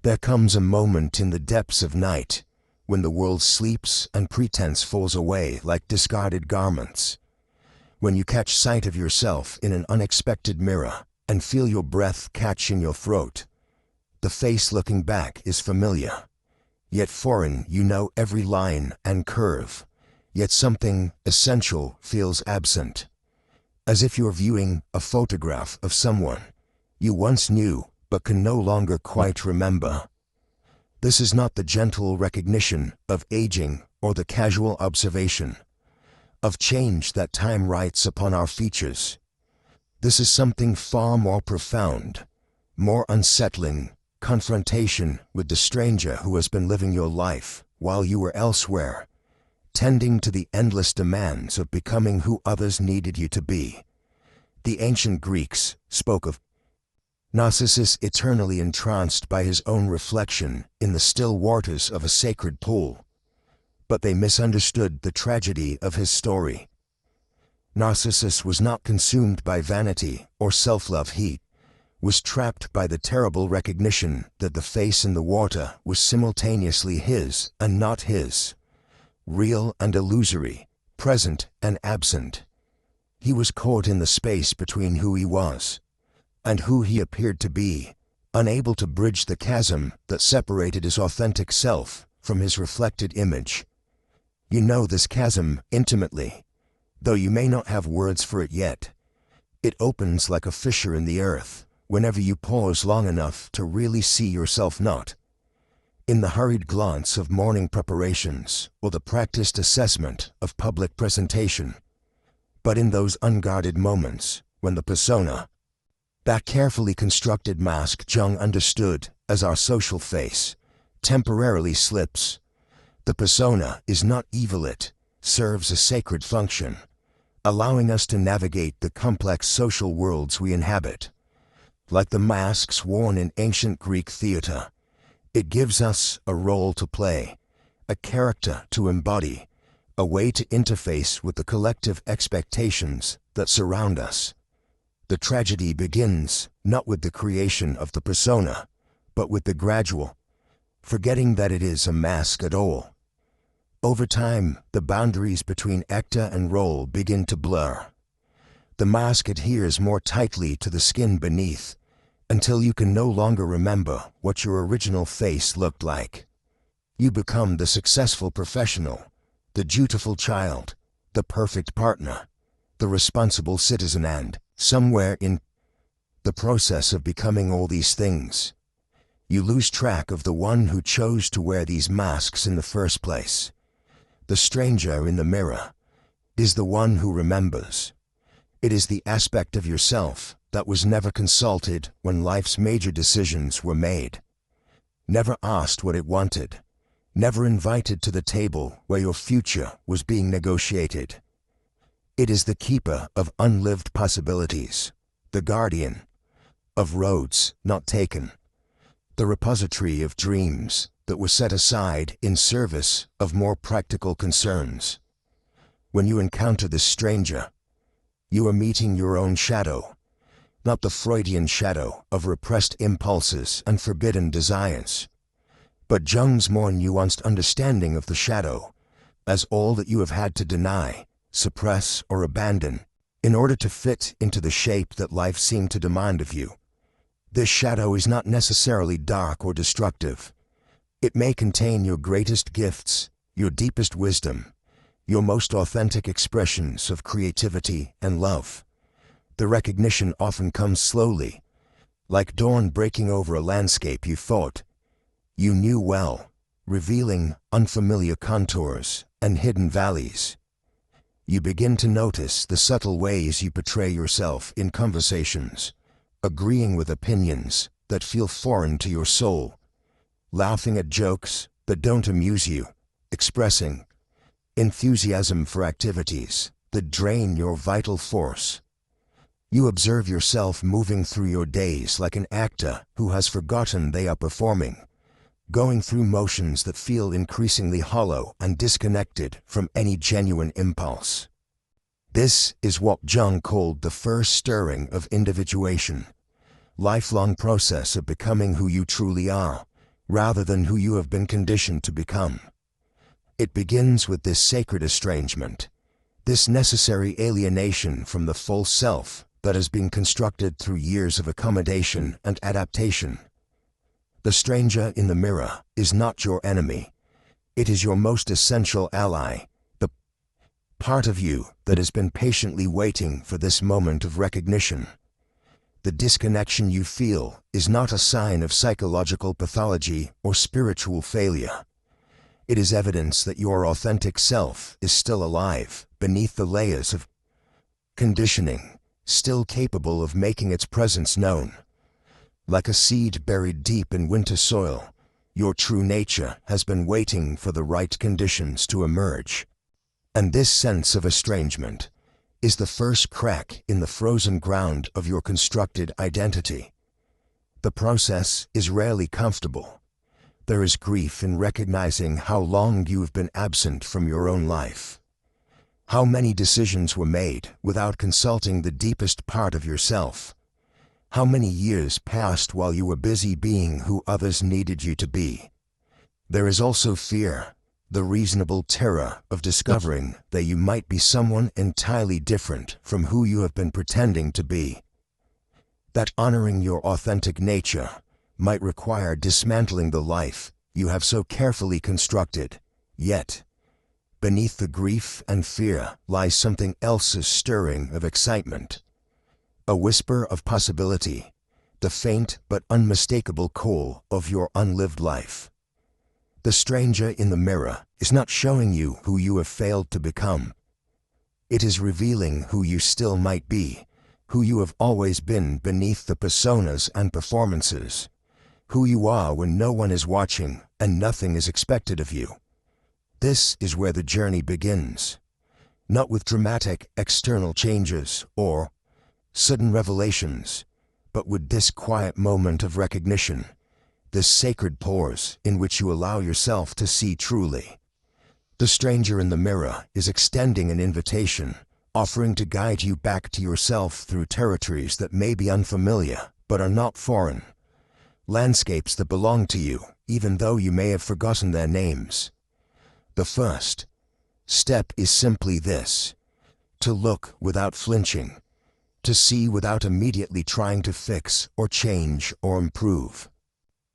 There comes a moment in the depths of night, when the world sleeps and pretense falls away like discarded garments. When you catch sight of yourself in an unexpected mirror and feel your breath catch in your throat. The face looking back is familiar, yet foreign. You know every line and curve, yet something essential feels absent. As if you're viewing a photograph of someone you once knew but can no longer quite remember. This is not the gentle recognition of aging or the casual observation of change that time writes upon our features. This is something far more profound, more unsettling, confrontation with the stranger who has been living your life while you were elsewhere, tending to the endless demands of becoming who others needed you to be. The ancient Greeks spoke of Narcissus eternally entranced by his own reflection in the still waters of a sacred pool. But they misunderstood the tragedy of his story. Narcissus was not consumed by vanity or self-love. He was trapped by the terrible recognition that the face in the water was simultaneously his and not his, real and illusory, present and absent. He was caught in the space between who he was and who he appeared to be, unable to bridge the chasm that separated his authentic self from his reflected image. You know this chasm intimately, though you may not have words for it yet. It opens like a fissure in the earth whenever you pause long enough to really see yourself, not in the hurried glance of morning preparations or the practiced assessment of public presentation, but in those unguarded moments when the persona, that carefully constructed mask Jung understood as our social face, temporarily slips. The persona is not evil, it serves a sacred function, allowing us to navigate the complex social worlds we inhabit. Like the masks worn in ancient Greek theater, it gives us a role to play, a character to embody, a way to interface with the collective expectations that surround us. The tragedy begins not with the creation of the persona, but with the gradual forgetting that it is a mask at all. Over time, the boundaries between actor and role begin to blur. The mask adheres more tightly to the skin beneath, until you can no longer remember what your original face looked like. You become the successful professional, the dutiful child, the perfect partner, the responsible citizen, and somewhere in the process of becoming all these things, you lose track of the one who chose to wear these masks in the first place. The stranger in the mirror is the one who remembers. It is the aspect of yourself that was never consulted when life's major decisions were made, never asked what it wanted, never invited to the table where your future was being negotiated. It is the keeper of unlived possibilities, the guardian of roads not taken, the repository of dreams that were set aside in service of more practical concerns. When you encounter this stranger, you are meeting your own shadow, not the Freudian shadow of repressed impulses and forbidden desires, but Jung's more nuanced understanding of the shadow as all that you have had to deny, suppress, or abandon in order to fit into the shape that life seemed to demand of you. This shadow is not necessarily dark or destructive. It may contain your greatest gifts, your deepest wisdom, your most authentic expressions of creativity and love. The recognition often comes slowly, like dawn breaking over a landscape you thought you knew well, revealing unfamiliar contours and hidden valleys. You begin to notice the subtle ways you portray yourself in conversations, agreeing with opinions that feel foreign to your soul, laughing at jokes that don't amuse you, expressing enthusiasm for activities that drain your vital force. You observe yourself moving through your days like an actor who has forgotten they are performing, going through motions that feel increasingly hollow and disconnected from any genuine impulse. This is what Jung called the first stirring of individuation, lifelong process of becoming who you truly are, rather than who you have been conditioned to become. It begins with this sacred estrangement, this necessary alienation from the false self that has been constructed through years of accommodation and adaptation. The stranger in the mirror is not your enemy. It is your most essential ally, the part of you that has been patiently waiting for this moment of recognition. The disconnection you feel is not a sign of psychological pathology or spiritual failure. It is evidence that your authentic self is still alive beneath the layers of conditioning, still capable of making its presence known. Like a seed buried deep in winter soil, your true nature has been waiting for the right conditions to emerge. And this sense of estrangement is the first crack in the frozen ground of your constructed identity. The process is rarely comfortable. There is grief in recognizing how long you have been absent from your own life. How many decisions were made without consulting the deepest part of yourself? How many years passed while you were busy being who others needed you to be? There is also fear, the reasonable terror of discovering that you might be someone entirely different from who you have been pretending to be. That honoring your authentic nature might require dismantling the life you have so carefully constructed. Yet, beneath the grief and fear lies something else's stirring of excitement. A whisper of possibility, the faint but unmistakable call of your unlived life. The stranger in the mirror is not showing you who you have failed to become. It is revealing who you still might be, who you have always been beneath the personas and performances, who you are when no one is watching and nothing is expected of you. This is where the journey begins, not with dramatic external changes or sudden revelations, but with this quiet moment of recognition, this sacred pause in which you allow yourself to see truly. The stranger in the mirror is extending an invitation, offering to guide you back to yourself through territories that may be unfamiliar, but are not foreign. Landscapes that belong to you, even though you may have forgotten their names. The first step is simply this: to look without flinching, to see without immediately trying to fix or change or improve.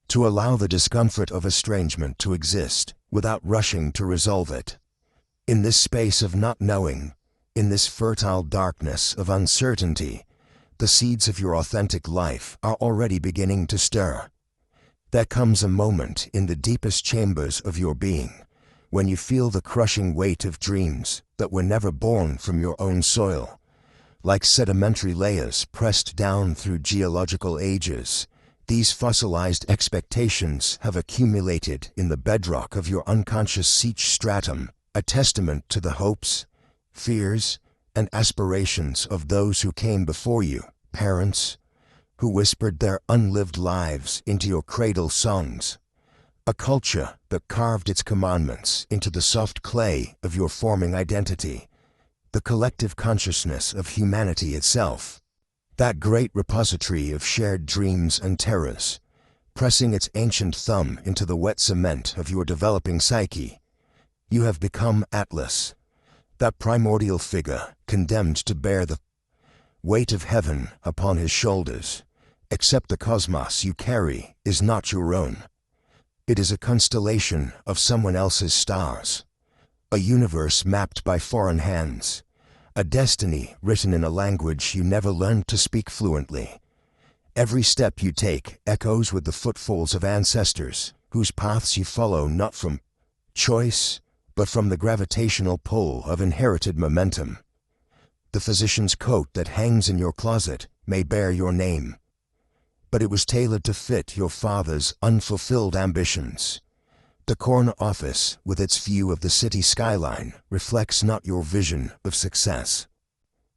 To allow the discomfort of estrangement to exist without rushing to resolve it. In this space of not knowing, in this fertile darkness of uncertainty, the seeds of your authentic life are already beginning to stir. There comes a moment in the deepest chambers of your being when you feel the crushing weight of dreams that were never born from your own soil. Like sedimentary layers pressed down through geological ages, these fossilized expectations have accumulated in the bedrock of your unconscious siege stratum, a testament to the hopes, fears, and aspirations of those who came before you, parents, who whispered their unlived lives into your cradle songs, a culture that carved its commandments into the soft clay of your forming identity, the collective consciousness of humanity itself. That great repository of shared dreams and terrors, pressing its ancient thumb into the wet cement of your developing psyche. You have become Atlas, that primordial figure condemned to bear the weight of heaven upon his shoulders, except the cosmos you carry is not your own. It is a constellation of someone else's stars, a universe mapped by foreign hands, a destiny written in a language you never learned to speak fluently. Every step you take echoes with the footfalls of ancestors, whose paths you follow not from choice, but from the gravitational pull of inherited momentum. The physician's coat that hangs in your closet may bear your name, but it was tailored to fit your father's unfulfilled ambitions. The corner office, with its view of the city skyline, reflects not your vision of success,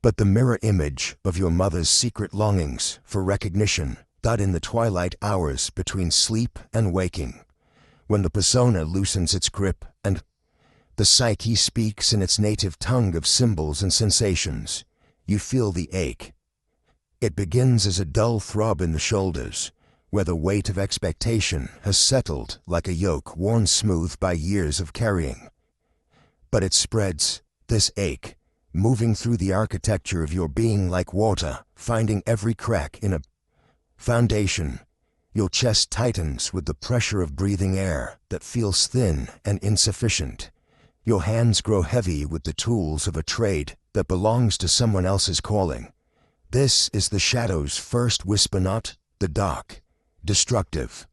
but the mirror image of your mother's secret longings for recognition, that in the twilight hours between sleep and waking, when the persona loosens its grip and the psyche speaks in its native tongue of symbols and sensations, you feel the ache. It begins as a dull throb in the shoulders, where the weight of expectation has settled like a yoke worn smooth by years of carrying. But it spreads, this ache, moving through the architecture of your being like water, finding every crack in a foundation. Your chest tightens with the pressure of breathing air that feels thin and insufficient. Your hands grow heavy with the tools of a trade that belongs to someone else's calling. This is the shadow's first whisper, not the dark, destructive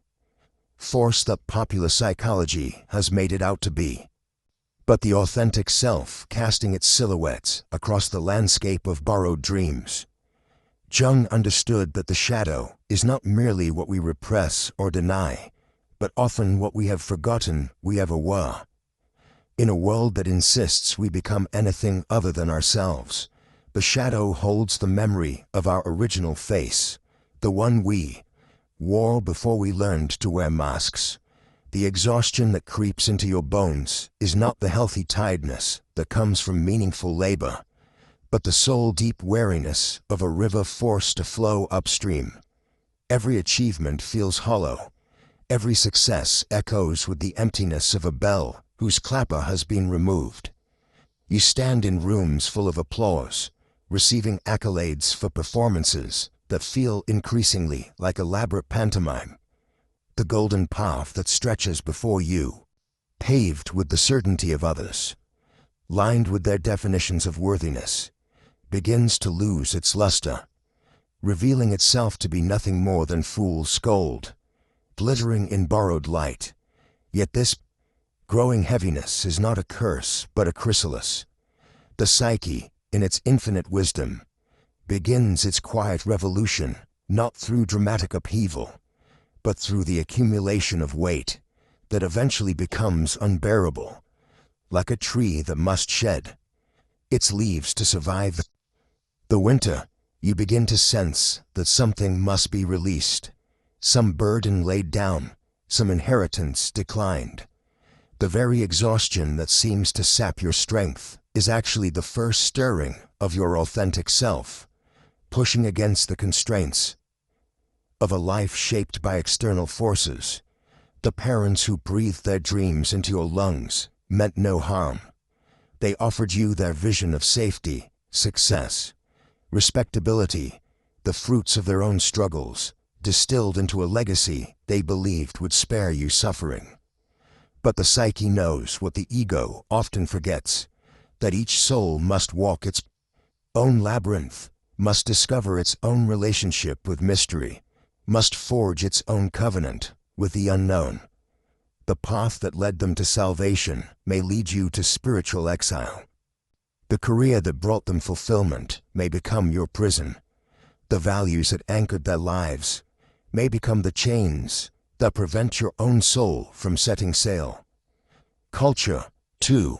force that popular psychology has made it out to be, but the authentic self casting its silhouettes across the landscape of borrowed dreams. Jung understood that the shadow is not merely what we repress or deny, but often what we have forgotten we ever were. In a world that insists we become anything other than ourselves, the shadow holds the memory of our original face, the one we wore before we learned to wear masks. The exhaustion that creeps into your bones is not the healthy tiredness that comes from meaningful labor, but the soul-deep weariness of a river forced to flow upstream. Every achievement feels hollow. Every success echoes with the emptiness of a bell whose clapper has been removed. You stand in rooms full of applause, receiving accolades for performances that feel increasingly like elaborate pantomime. The golden path that stretches before you, paved with the certainty of others, lined with their definitions of worthiness, begins to lose its luster, revealing itself to be nothing more than fool's gold, glittering in borrowed light. Yet this growing heaviness is not a curse but a chrysalis. The psyche, in its infinite wisdom, begins its quiet revolution not through dramatic upheaval, but through the accumulation of weight that eventually becomes unbearable, like a tree that must shed its leaves to survive the winter. You begin to sense that something must be released, some burden laid down, some inheritance declined. The very exhaustion that seems to sap your strength is actually the first stirring of your authentic self, pushing against the constraints of a life shaped by external forces. The parents who breathed their dreams into your lungs meant no harm. They offered you their vision of safety, success, respectability, the fruits of their own struggles, distilled into a legacy they believed would spare you suffering. But the psyche knows what the ego often forgets, that each soul must walk its own labyrinth, must discover its own relationship with mystery, must forge its own covenant with the unknown. The path that led them to salvation may lead you to spiritual exile. The career that brought them fulfillment may become your prison. The values that anchored their lives may become the chains that prevent your own soul from setting sail. Culture, too,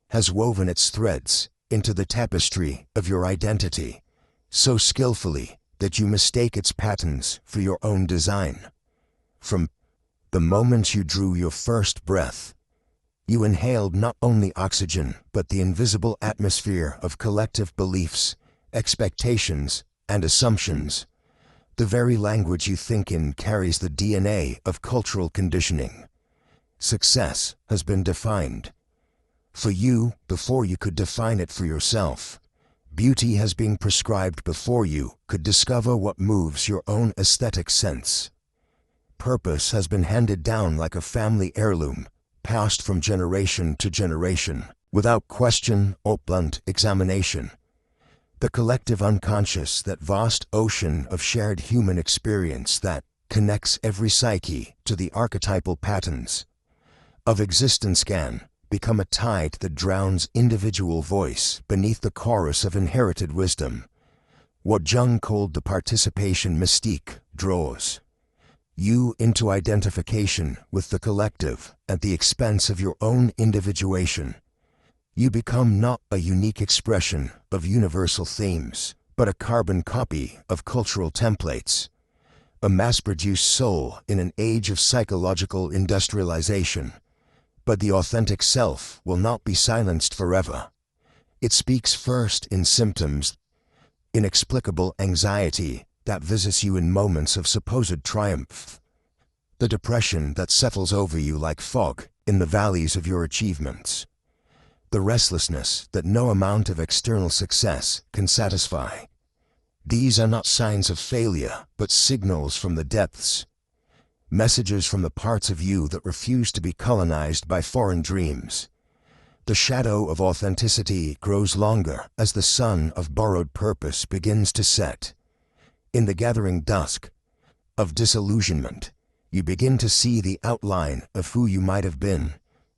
has woven its threads into the tapestry of your identity, so skillfully that you mistake its patterns for your own design. From the moment you drew your first breath, you inhaled not only oxygen but the invisible atmosphere of collective beliefs, expectations, and assumptions. The very language you think in carries the DNA of cultural conditioning. Success has been defined for you before you could define it for yourself. Beauty has been prescribed before you could discover what moves your own aesthetic sense. Purpose has been handed down like a family heirloom, passed from generation to generation, without question or blunt examination. The collective unconscious, that vast ocean of shared human experience that connects every psyche to the archetypal patterns of existence, can become a tide that drowns individual voice beneath the chorus of inherited wisdom. What Jung called the participation mystique draws you into identification with the collective at the expense of your own individuation. You become not a unique expression of universal themes, but a carbon copy of cultural templates, a mass-produced soul in an age of psychological industrialization. But the authentic self will not be silenced forever. It speaks first in symptoms: inexplicable anxiety, that visits you in moments of supposed triumph. The depression that settles over you like fog in the valleys of your achievements. The restlessness that no amount of external success can satisfy. These are not signs of failure, but signals from the depths. Messages from the parts of you that refuse to be colonized by foreign dreams. The shadow of authenticity grows longer as the sun of borrowed purpose begins to set. In the gathering dusk of disillusionment, you begin to see the outline of who you might have been,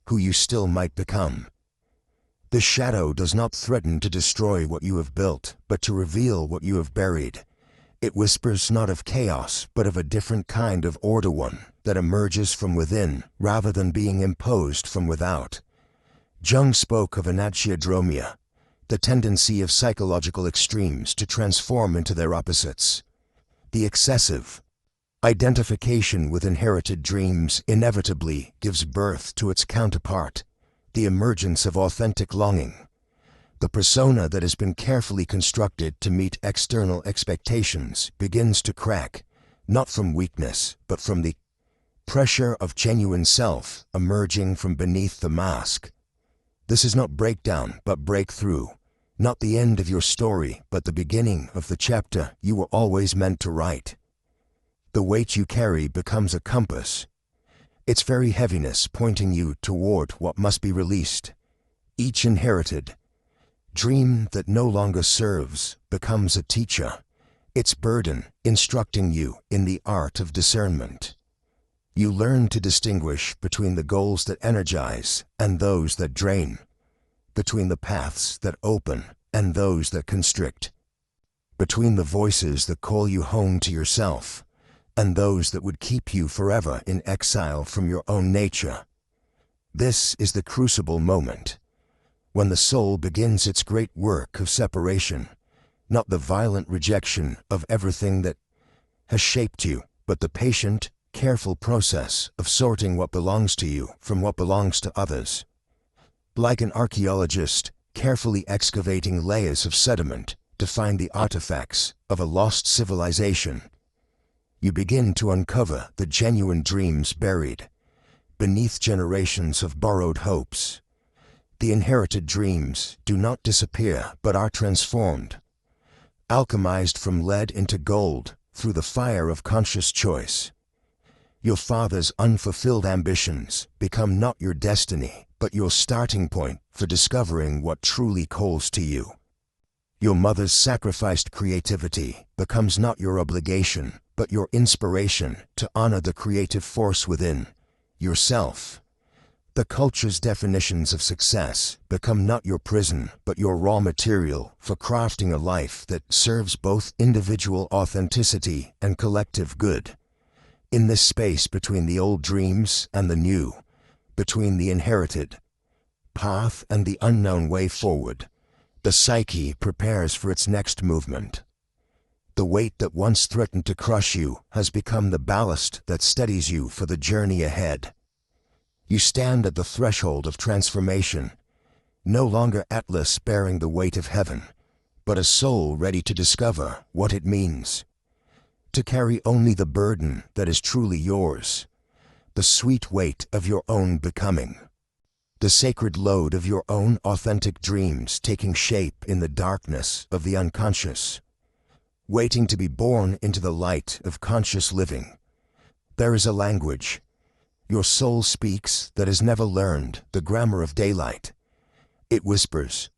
who you still might become. The shadow does not threaten to destroy what you have built, but to reveal what you have buried. It whispers not of chaos, but of a different kind of order, one that emerges from within rather than being imposed from without. Jung spoke of anadchiadromia, the tendency of psychological extremes to transform into their opposites. The excessive identification with inherited dreams inevitably gives birth to its counterpart, the emergence of authentic longing. The persona that has been carefully constructed to meet external expectations begins to crack, not from weakness, but from the pressure of genuine self emerging from beneath the mask. This is not breakdown, but breakthrough. Not the end of your story, but the beginning of the chapter you were always meant to write. The weight you carry becomes a compass, its very heaviness pointing you toward what must be released. Each inherited dream that no longer serves becomes a teacher, its burden instructing you in the art of discernment. You learn to distinguish between the goals that energize and those that drain, between the paths that open and those that constrict, between the voices that call you home to yourself and those that would keep you forever in exile from your own nature. This is the crucible moment, when the soul begins its great work of separation, not the violent rejection of everything that has shaped you, but the patient, careful process of sorting what belongs to you from what belongs to others. Like an archaeologist carefully excavating layers of sediment to find the artifacts of a lost civilization, you begin to uncover the genuine dreams buried beneath generations of borrowed hopes. The inherited dreams do not disappear, but are transformed, alchemized from lead into gold through the fire of conscious choice. Your father's unfulfilled ambitions become not your destiny, but your starting point for discovering what truly calls to you. Your mother's sacrificed creativity becomes not your obligation, but your inspiration to honor the creative force within yourself. The culture's definitions of success become not your prison, but your raw material for crafting a life that serves both individual authenticity and collective good. In this space between the old dreams and the new, between the inherited path and the unknown way forward, the psyche prepares for its next movement. The weight that once threatened to crush you has become the ballast that steadies you for the journey ahead. You stand at the threshold of transformation, no longer Atlas bearing the weight of heaven, but a soul ready to discover what it means to carry only the burden that is truly yours, the sweet weight of your own becoming, the sacred load of your own authentic dreams taking shape in the darkness of the unconscious, waiting to be born into the light of conscious living. There is a language your soul speaks that has never learned the grammar of daylight. It whispers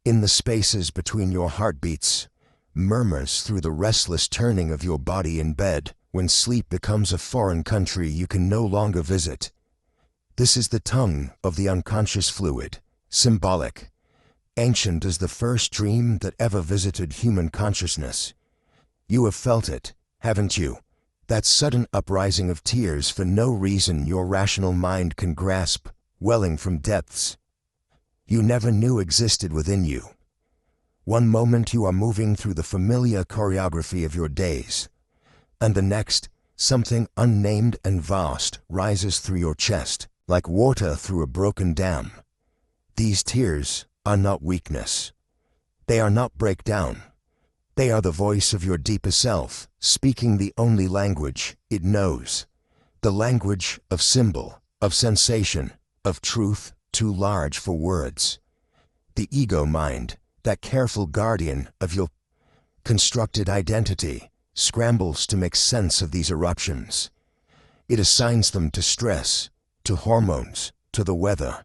in the spaces between your heartbeats, murmurs through the restless turning of your body in bed when sleep becomes a foreign country you can no longer visit. This is the tongue of the unconscious fluid, symbolic, ancient as the first dream that ever visited human consciousness. You have felt it, haven't you? That sudden uprising of tears for no reason your rational mind can grasp, welling from depths you never knew existed within you. One moment you are moving through the familiar choreography of your days, and the next, something unnamed and vast rises through your chest, like water through a broken dam. These tears are not weakness. They are not breakdown. They are the voice of your deepest self, speaking the only language it knows. The language of symbol, of sensation, of truth too large for words. The ego mind, that careful guardian of your constructed identity, scrambles to make sense of these eruptions. It assigns them to stress, to hormones, to the weather,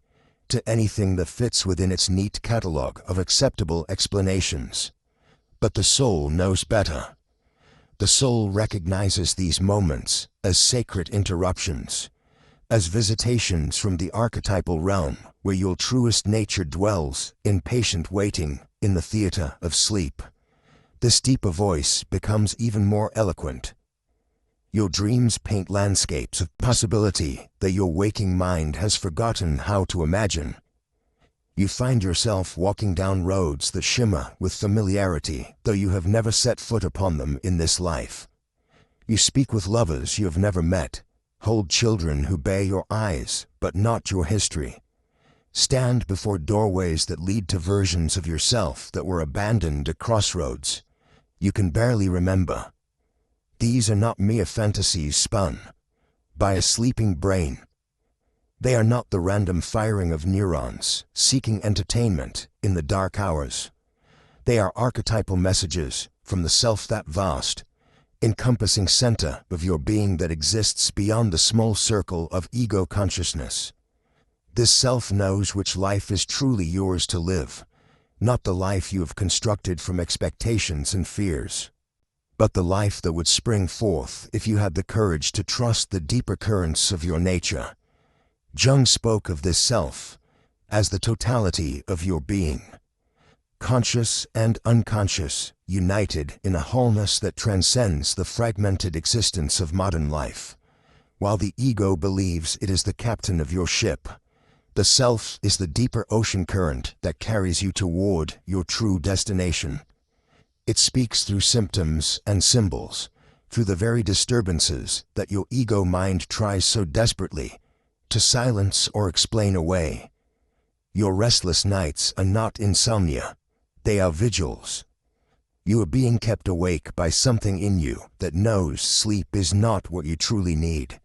to anything that fits within its neat catalogue of acceptable explanations. But the soul knows better. The soul recognizes these moments as sacred interruptions, as visitations from the archetypal realm where your truest nature dwells in patient waiting in the theater of sleep. This deeper voice becomes even more eloquent. Your dreams paint landscapes of possibility that your waking mind has forgotten how to imagine. You find yourself walking down roads that shimmer with familiarity, though you have never set foot upon them in this life. You speak with lovers you have never met, hold children who bear your eyes, but not your history. Stand before doorways that lead to versions of yourself that were abandoned at crossroads you can barely remember. These are not mere fantasies spun by a sleeping brain. They are not the random firing of neurons seeking entertainment in the dark hours. They are archetypal messages from the self, that vast, encompassing center of your being that exists beyond the small circle of ego consciousness. This self knows which life is truly yours to live, not the life you have constructed from expectations and fears, but the life that would spring forth if you had the courage to trust the deeper currents of your nature. Jung spoke of this self as the totality of your being, conscious and unconscious, united in a wholeness that transcends the fragmented existence of modern life. While the ego believes it is the captain of your ship, the self is the deeper ocean current that carries you toward your true destination. It speaks through symptoms and symbols, through the very disturbances that your ego mind tries so desperately to silence or explain away. Your restless nights are not insomnia, they are vigils. You are being kept awake by something in you that knows sleep is not what you truly need.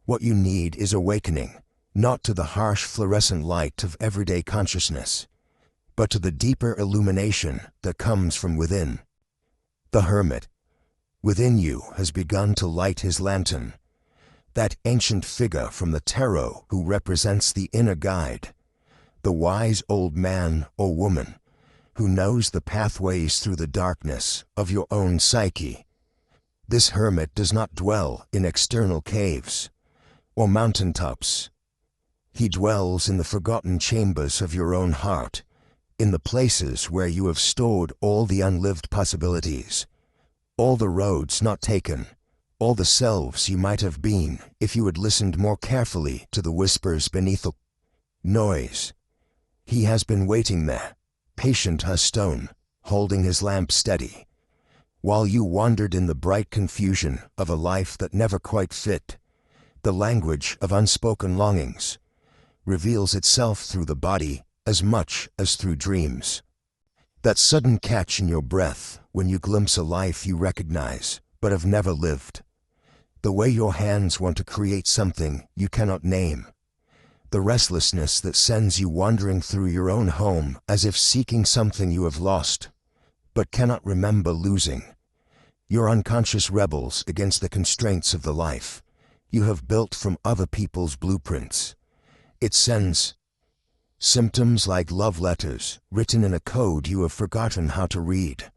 What you need is awakening, not to the harsh fluorescent light of everyday consciousness, but to the deeper illumination that comes from within. The hermit within you has begun to light his lantern, that ancient figure from the tarot who represents the inner guide, the wise old man or woman who knows the pathways through the darkness of your own psyche. This hermit does not dwell in external caves or mountaintops. He dwells in the forgotten chambers of your own heart, in the places where you have stored all the unlived possibilities, all the roads not taken, all the selves you might have been if you had listened more carefully to the whispers beneath the noise. He has been waiting there, patient as stone, holding his lamp steady, while you wandered in the bright confusion of a life that never quite fit. The language of unspoken longings reveals itself through the body as much as through dreams. That sudden catch in your breath when you glimpse a life you recognize but have never lived. The way your hands want to create something you cannot name. The restlessness that sends you wandering through your own home as if seeking something you have lost but cannot remember losing. Your unconscious rebels against the constraints of the life you have built from other people's blueprints. It sends symptoms like love letters written in a code you have forgotten how to read.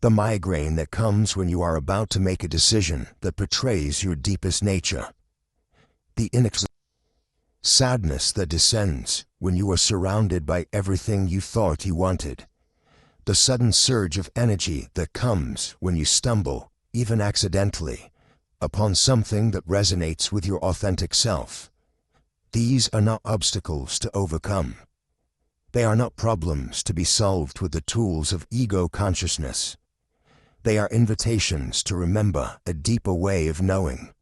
The migraine that comes when you are about to make a decision that betrays your deepest nature. The inexplicable sadness that descends when you are surrounded by everything you thought you wanted. The sudden surge of energy that comes when you stumble, even accidentally, upon something that resonates with your authentic self. These are not obstacles to overcome. They are not problems to be solved with the tools of ego consciousness. They are invitations to remember a deeper way of knowing,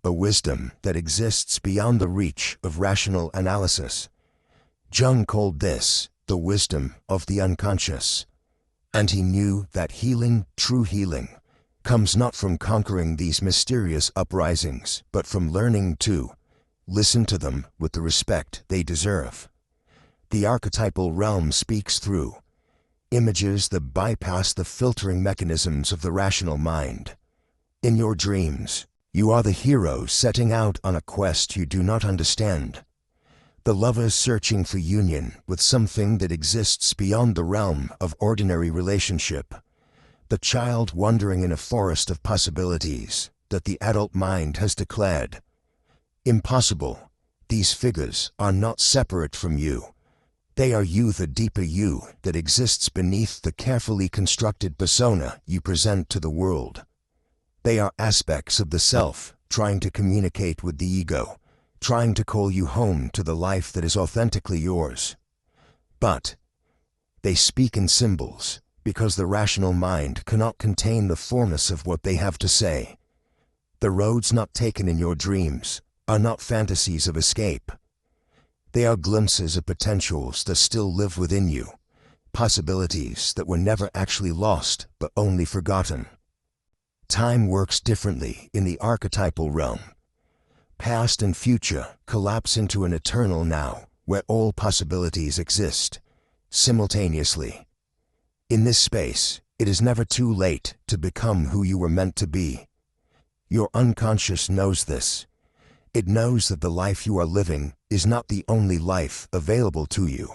a wisdom that exists beyond the reach of rational analysis. Jung called this the wisdom of the unconscious. And he knew that healing, true healing, comes not from conquering these mysterious uprisings, but from learning to listen to them with the respect they deserve. The archetypal realm speaks through images that bypass the filtering mechanisms of the rational mind. In your dreams, you are the hero setting out on a quest you do not understand. The lover searching for union with something that exists beyond the realm of ordinary relationship. The child wandering in a forest of possibilities that the adult mind has declared impossible. These figures are not separate from you. They are you, the deeper you that exists beneath the carefully constructed persona you present to the world. They are aspects of the self trying to communicate with the ego, trying to call you home to the life that is authentically yours. But they speak in symbols, because the rational mind cannot contain the fullness of what they have to say. The roads not taken in your dreams are not fantasies of escape. They are glimpses of potentials that still live within you, possibilities that were never actually lost but only forgotten. Time works differently in the archetypal realm. Past and future collapse into an eternal now, where all possibilities exist simultaneously. In this space, it is never too late to become who you were meant to be. Your unconscious knows this. It knows that the life you are living is not the only life available to you.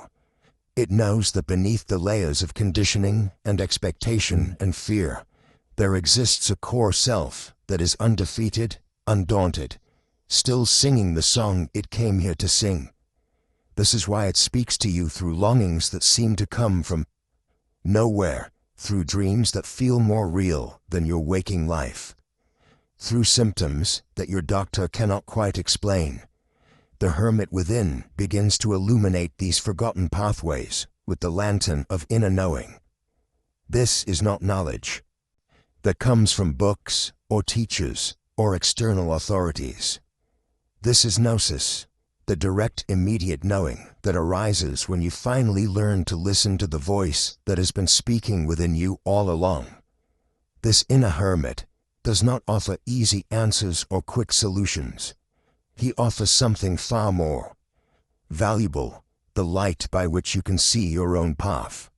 It knows that beneath the layers of conditioning and expectation and fear, there exists a core self that is undefeated, undaunted, still singing the song it came here to sing. This is why it speaks to you through longings that seem to come from nowhere, through dreams that feel more real than your waking life, through symptoms that your doctor cannot quite explain. The hermit within begins to illuminate these forgotten pathways with the lantern of inner knowing. This is not knowledge that comes from books or teachers or external authorities. This is gnosis, the direct, immediate knowing that arises when you finally learn to listen to the voice that has been speaking within you all along. This inner hermit does not offer easy answers or quick solutions. He offers something far more valuable, the light by which you can see your own path.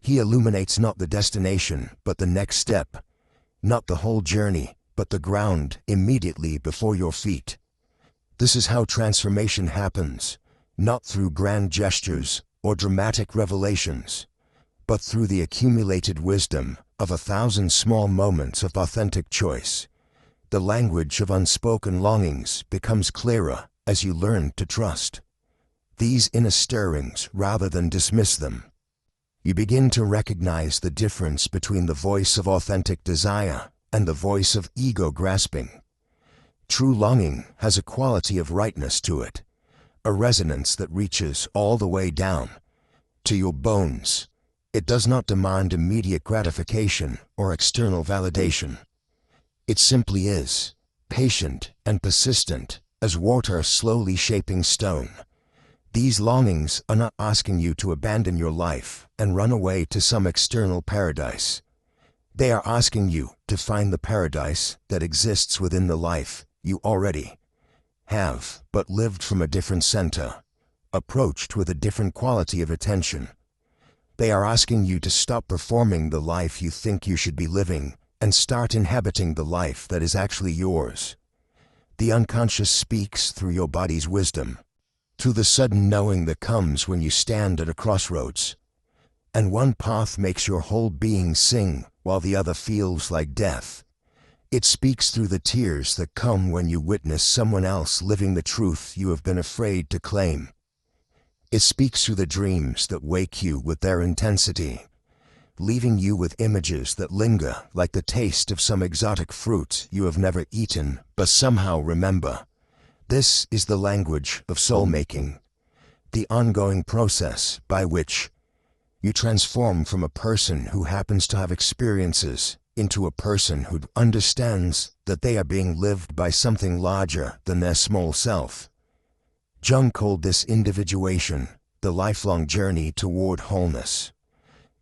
He illuminates not the destination, but the next step, not the whole journey, but the ground immediately before your feet. This is how transformation happens, not through grand gestures or dramatic revelations, but through the accumulated wisdom of 1,000 small moments of authentic choice. The language of unspoken longings becomes clearer as you learn to trust these inner stirrings rather than dismiss them. You begin to recognize the difference between the voice of authentic desire and the voice of ego grasping. True longing has a quality of rightness to it, a resonance that reaches all the way down to your bones. It does not demand immediate gratification or external validation. It simply is, patient and persistent as water slowly shaping stone. These longings are not asking you to abandon your life and run away to some external paradise. They are asking you to find the paradise that exists within the life you already have, but lived from a different center, approached with a different quality of attention. They are asking you to stop performing the life you think you should be living and start inhabiting the life that is actually yours. The unconscious speaks through your body's wisdom, to the sudden knowing that comes when you stand at a crossroads, and one path makes your whole being sing while the other feels like death. It speaks through the tears that come when you witness someone else living the truth you have been afraid to claim. It speaks through the dreams that wake you with their intensity, leaving you with images that linger like the taste of some exotic fruit you have never eaten but somehow remember. This is the language of soul-making, the ongoing process by which you transform from a person who happens to have experiences into a person who understands that they are being lived by something larger than their small self. Jung called this individuation, the lifelong journey toward wholeness.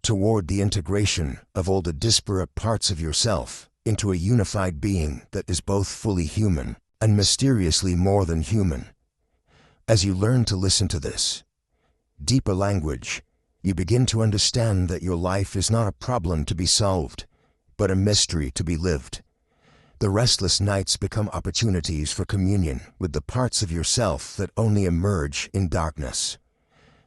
toward the integration of all the disparate parts of yourself into a unified being that is both fully human and mysteriously more than human. As you learn to listen to this deeper language, you begin to understand that your life is not a problem to be solved, but a mystery to be lived. The restless nights become opportunities for communion with the parts of yourself that only emerge in darkness.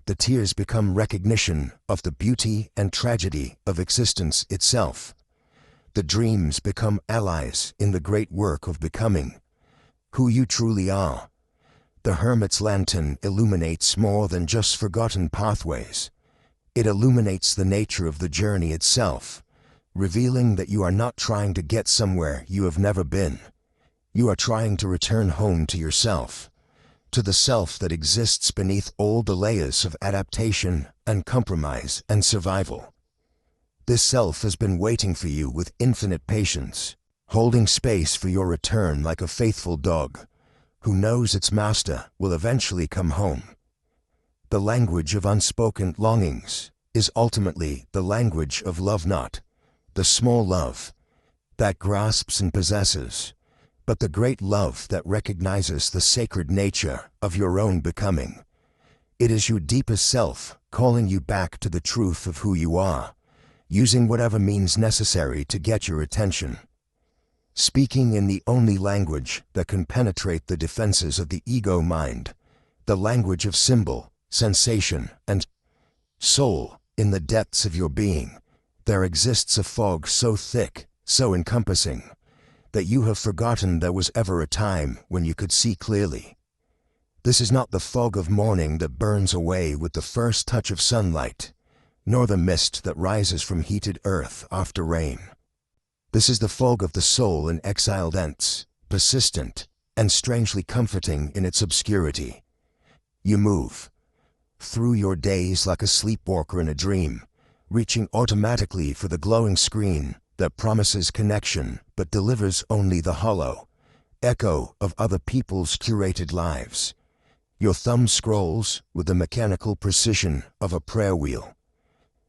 The tears become recognition of the beauty and tragedy of existence itself. The dreams become allies in the great work of becoming who you truly are. The hermit's lantern illuminates more than just forgotten pathways. It illuminates the nature of the journey itself, revealing that you are not trying to get somewhere you have never been. You are trying to return home to yourself, to the self that exists beneath all the layers of adaptation and compromise and survival. This self has been waiting for you with infinite patience, holding space for your return like a faithful dog who knows its master will eventually come home. The language of unspoken longings is ultimately the language of love, not the small love that grasps and possesses, but the great love that recognizes the sacred nature of your own becoming. It is your deepest self calling you back to the truth of who you are, using whatever means necessary to get your attention. Speaking in the only language that can penetrate the defenses of the ego mind, the language of symbol, sensation, and soul. In the depths of your being, there exists a fog so thick, so encompassing, that you have forgotten there was ever a time when you could see clearly. This is not the fog of morning that burns away with the first touch of sunlight, nor the mist that rises from heated earth after rain. This is the fog of the soul in exile, dense, persistent, and strangely comforting in its obscurity. You move through your days like a sleepwalker in a dream, reaching automatically for the glowing screen that promises connection but delivers only the hollow echo of other people's curated lives. Your thumb scrolls with the mechanical precision of a prayer wheel,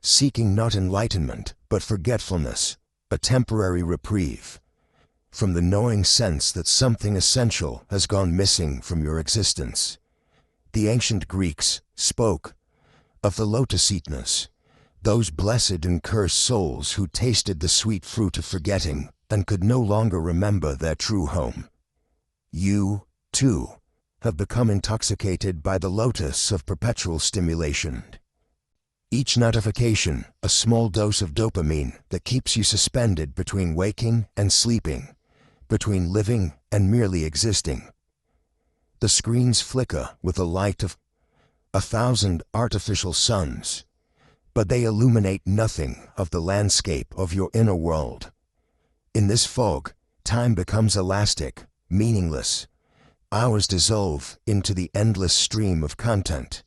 seeking not enlightenment but forgetfulness, a temporary reprieve from the knowing sense that something essential has gone missing from your existence. The ancient Greeks spoke of the lotus eaters, those blessed and cursed souls who tasted the sweet fruit of forgetting and could no longer remember their true home. You, too, have become intoxicated by the lotus of perpetual stimulation. Each notification, a small dose of dopamine that keeps you suspended between waking and sleeping, between living and merely existing. The screens flicker with the light of 1,000 artificial suns, but they illuminate nothing of the landscape of your inner world. In this fog, time becomes elastic, meaningless. Hours dissolve into the endless stream of content,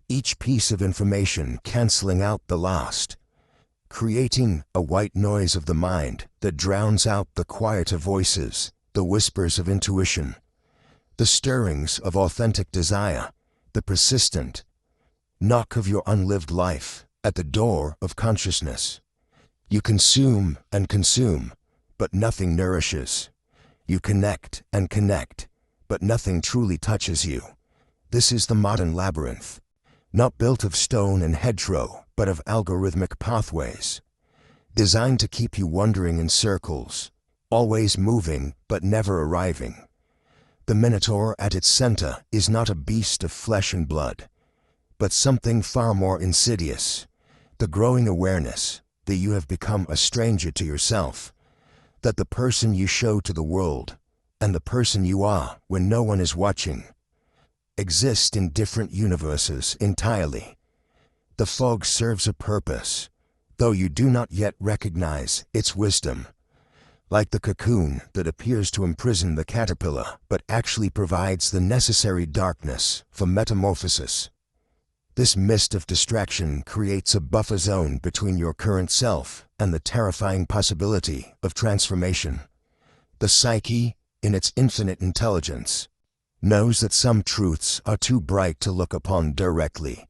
each piece of information canceling out the last, creating a white noise of the mind that drowns out the quieter voices, the whispers of intuition, the stirrings of authentic desire, the persistent knock of your unlived life at the door of consciousness. You consume and consume, but nothing nourishes. You connect and connect, but nothing truly touches you. This is the modern labyrinth, not built of stone and hedgerow, but of algorithmic pathways, designed to keep you wandering in circles, always moving but never arriving. The Minotaur at its center is not a beast of flesh and blood, but something far more insidious, the growing awareness that you have become a stranger to yourself, that the person you show to the world and the person you are when no one is watching exist in different universes entirely. The fog serves a purpose, though you do not yet recognize its wisdom. Like the cocoon that appears to imprison the caterpillar but actually provides the necessary darkness for metamorphosis. This mist of distraction creates a buffer zone between your current self and the terrifying possibility of transformation. The psyche, in its infinite intelligence, knows that some truths are too bright to look upon directly.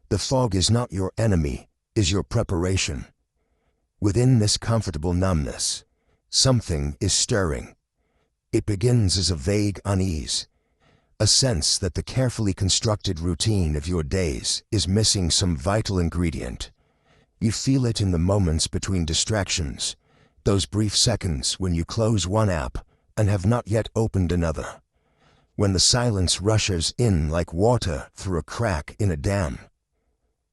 The fog is not your enemy, is your preparation. Within this comfortable numbness, something is stirring. It begins as a vague unease, a sense that the carefully constructed routine of your days is missing some vital ingredient. You feel it in the moments between distractions, those brief seconds when you close one app and have not yet opened another, when the silence rushes in like water through a crack in a dam.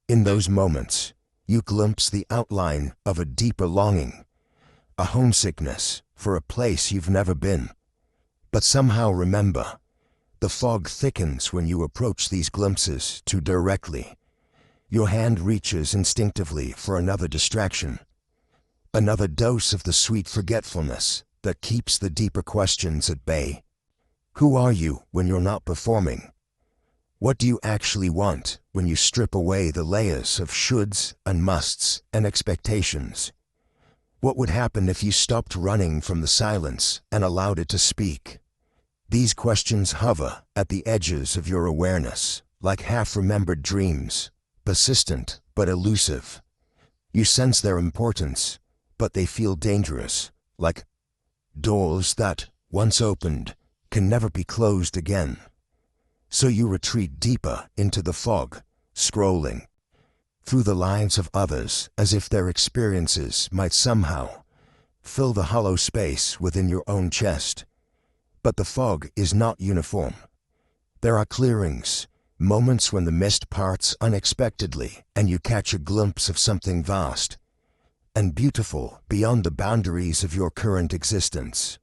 In those moments, you glimpse the outline of a deeper longing, a homesickness for a place you've never been. But somehow remember, the fog thickens when you approach these glimpses too directly. Your hand reaches instinctively for another distraction, another dose of the sweet forgetfulness that keeps the deeper questions at bay. Who are you when you're not performing? What do you actually want when you strip away the layers of shoulds and musts and expectations? What would happen if you stopped running from the silence and allowed it to speak? These questions hover at the edges of your awareness, like half-remembered dreams, persistent but elusive. You sense their importance, but they feel dangerous, like doors that, once opened, can never be closed again. So you retreat deeper into the fog, scrolling through the lives of others as if their experiences might somehow fill the hollow space within your own chest. But the fog is not uniform. There are clearings, moments when the mist parts unexpectedly and you catch a glimpse of something vast and beautiful beyond the boundaries of your current existence.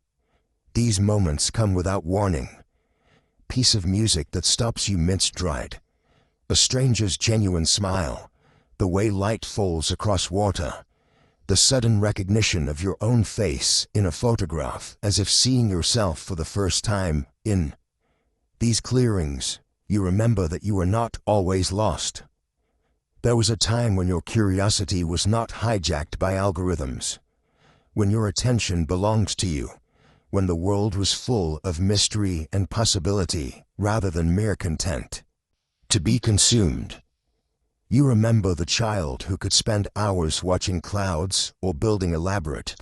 These moments come without warning. Piece of music that stops you mid-stride, a stranger's genuine smile, the way light falls across water, the sudden recognition of your own face in a photograph as if seeing yourself for the first time. In these clearings, you remember that you were not always lost. There was a time when your curiosity was not hijacked by algorithms, when your attention belonged to you, when the world was full of mystery and possibility rather than mere content to be consumed. You remember the child who could spend hours watching clouds or building elaborate,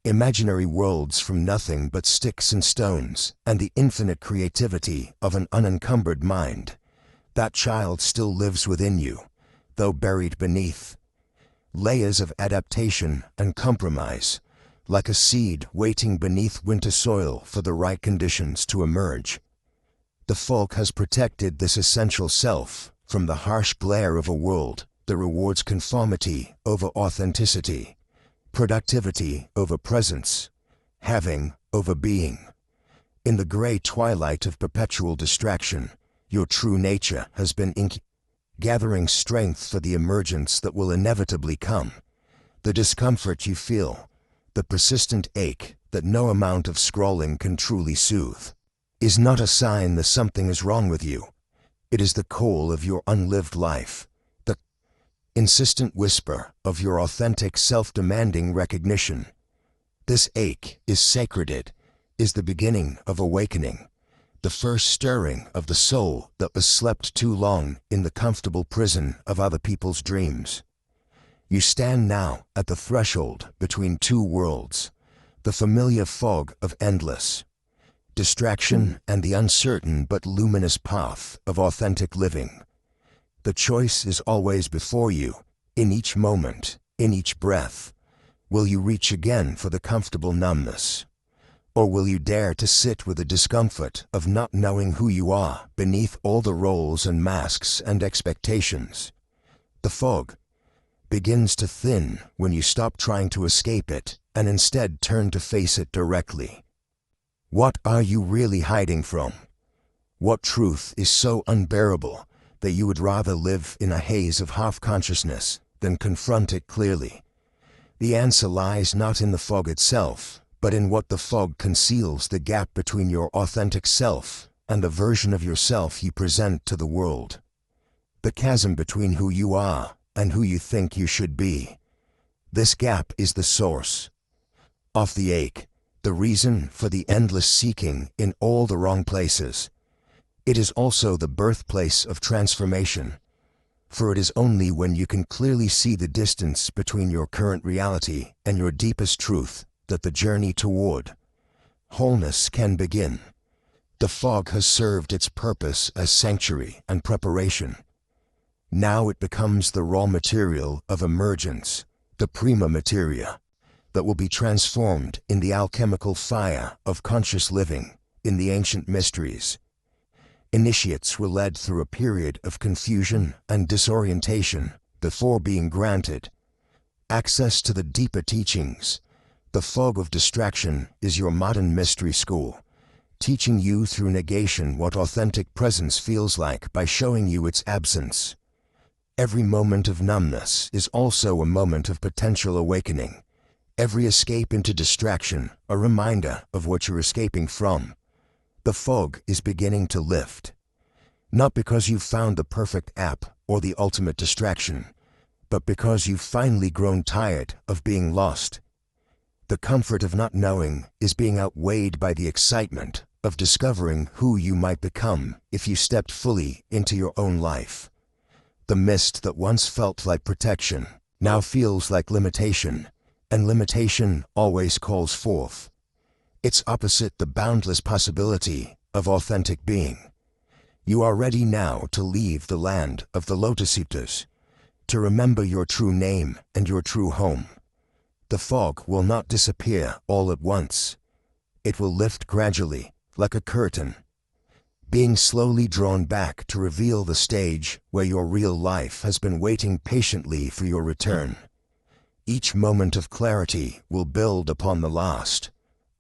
imaginary worlds from nothing but sticks and stones and the infinite creativity of an unencumbered mind. That child still lives within you, though buried beneath layers of adaptation and compromise, like a seed waiting beneath winter soil for the right conditions to emerge. The folk has protected this essential self from the harsh glare of a world that rewards conformity over authenticity, productivity over presence, having over being. In the gray twilight of perpetual distraction, your true nature has been gathering strength for the emergence that will inevitably come. The discomfort you feel, the persistent ache that no amount of scrolling can truly soothe, is not a sign that something is wrong with you. It is the call of your unlived life, the insistent whisper of your authentic self-demanding recognition. This ache is sacred. It is the beginning of awakening, the first stirring of the soul that was slept too long in the comfortable prison of other people's dreams. You stand now at the threshold between two worlds, the familiar fog of endless distraction and the uncertain but luminous path of authentic living. The choice is always before you, in each moment, in each breath. Will you reach again for the comfortable numbness? Or will you dare to sit with the discomfort of not knowing who you are beneath all the roles and masks and expectations? The fog begins to thin when you stop trying to escape it and instead turn to face it directly. What are you really hiding from? What truth is so unbearable that you would rather live in a haze of half-consciousness than confront it clearly? The answer lies not in the fog itself, but in what the fog conceals: the gap between your authentic self and the version of yourself you present to the world. The chasm between who you are and who you think you should be. This gap is the source of the ache, the reason for the endless seeking in all the wrong places. It is also the birthplace of transformation. For it is only when you can clearly see the distance between your current reality and your deepest truth that the journey toward wholeness can begin. The fog has served its purpose as sanctuary and preparation. Now it becomes the raw material of emergence, the prima materia, that will be transformed in the alchemical fire of conscious living in the ancient mysteries. Initiates were led through a period of confusion and disorientation before being granted access to the deeper teachings. The fog of distraction is your modern mystery school, teaching you through negation what authentic presence feels like by showing you its absence. Every moment of numbness is also a moment of potential awakening. Every escape into distraction, a reminder of what you're escaping from. The fog is beginning to lift. Not because you've found the perfect app or the ultimate distraction, but because you've finally grown tired of being lost. The comfort of not knowing is being outweighed by the excitement of discovering who you might become if you stepped fully into your own life. The mist that once felt like protection now feels like limitation, and limitation always calls forth its opposite, the boundless possibility of authentic being. You are ready now to leave the land of the Lotus Eaters, to remember your true name and your true home. The fog will not disappear all at once. It will lift gradually, like a curtain, being slowly drawn back to reveal the stage where your real life has been waiting patiently for your return. Each moment of clarity will build upon the last,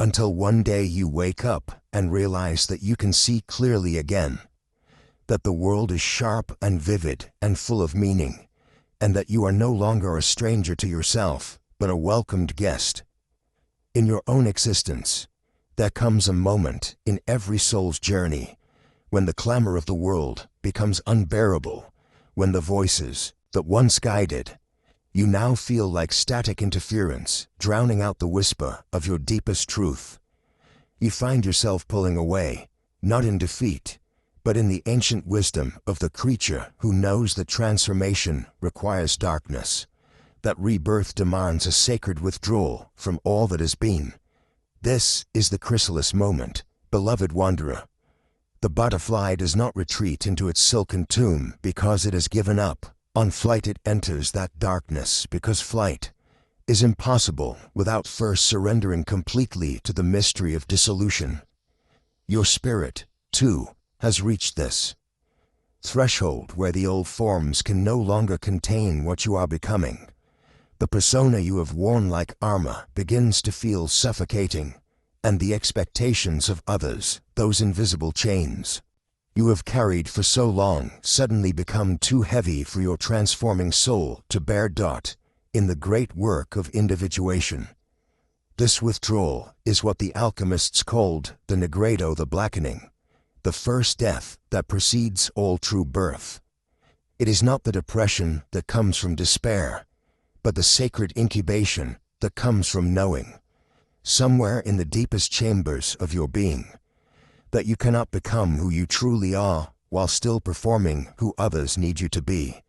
until one day you wake up and realize that you can see clearly again, that the world is sharp and vivid and full of meaning, and that you are no longer a stranger to yourself, but a welcomed guest. In your own existence, there comes a moment in every soul's journey when the clamor of the world becomes unbearable, when the voices that once guided you now feel like static interference, drowning out the whisper of your deepest truth. You find yourself pulling away, not in defeat, but in the ancient wisdom of the creature who knows that transformation requires darkness, that rebirth demands a sacred withdrawal from all that has been. This is the chrysalis moment, beloved wanderer. The butterfly does not retreat into its silken tomb because it has given up. On flight it enters that darkness because flight is impossible without first surrendering completely to the mystery of dissolution. Your spirit, too, has reached this threshold where the old forms can no longer contain what you are becoming. The persona you have worn like armor begins to feel suffocating, and the expectations of others, those invisible chains you have carried for so long, suddenly become too heavy for your transforming soul to bear. In the great work of individuation, this withdrawal is what the alchemists called the negredo, the blackening, the first death that precedes all true birth. It is not the depression that comes from despair, but the sacred incubation that comes from knowing, somewhere in the deepest chambers of your being, that you cannot become who you truly are while still performing who others need you to be.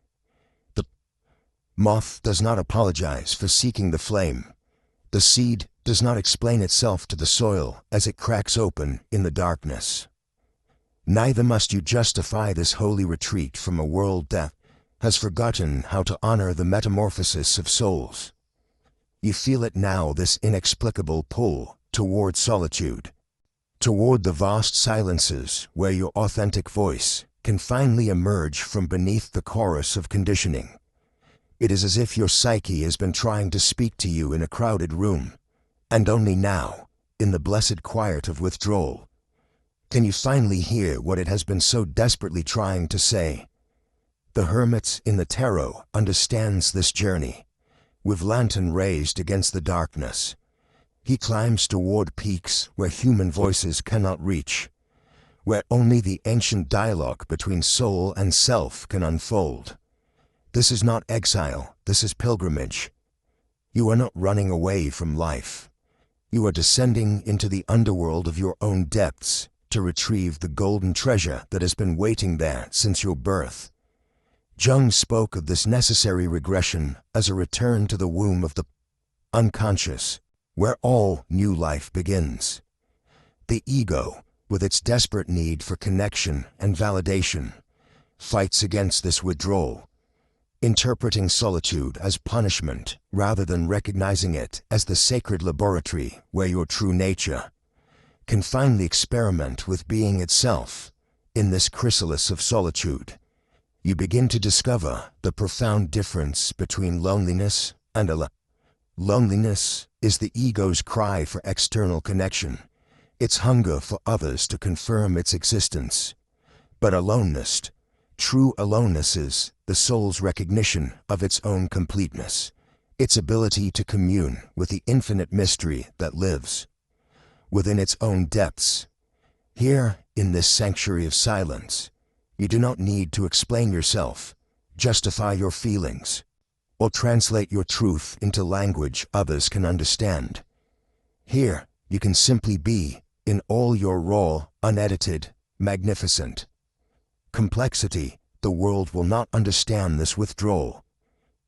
The moth does not apologize for seeking the flame. The seed does not explain itself to the soil as it cracks open in the darkness. Neither must you justify this holy retreat from a world that has forgotten how to honor the metamorphosis of souls. You feel it now, this inexplicable pull toward solitude, toward the vast silences where your authentic voice can finally emerge from beneath the chorus of conditioning. It is as if your psyche has been trying to speak to you in a crowded room, and only now, in the blessed quiet of withdrawal, can you finally hear what it has been so desperately trying to say. The hermit in the tarot understands this journey. With lantern raised against the darkness, he climbs toward peaks where human voices cannot reach, where only the ancient dialogue between soul and self can unfold. This is not exile, this is pilgrimage. You are not running away from life. You are descending into the underworld of your own depths to retrieve the golden treasure that has been waiting there since your birth. Jung spoke of this necessary regression as a return to the womb of the unconscious, where all new life begins. The ego, with its desperate need for connection and validation, fights against this withdrawal, interpreting solitude as punishment rather than recognizing it as the sacred laboratory where your true nature can finally experiment with being itself. In this chrysalis of solitude, you begin to discover the profound difference between loneliness and loneliness is the ego's cry for external connection, its hunger for others to confirm its existence. But aloneness, true aloneness, is the soul's recognition of its own completeness, its ability to commune with the infinite mystery that lives within its own depths. Here, in this sanctuary of silence, you do not need to explain yourself, justify your feelings, or translate your truth into language others can understand. Here, you can simply be, in all your raw, unedited, magnificent complexity. The world will not understand this withdrawal.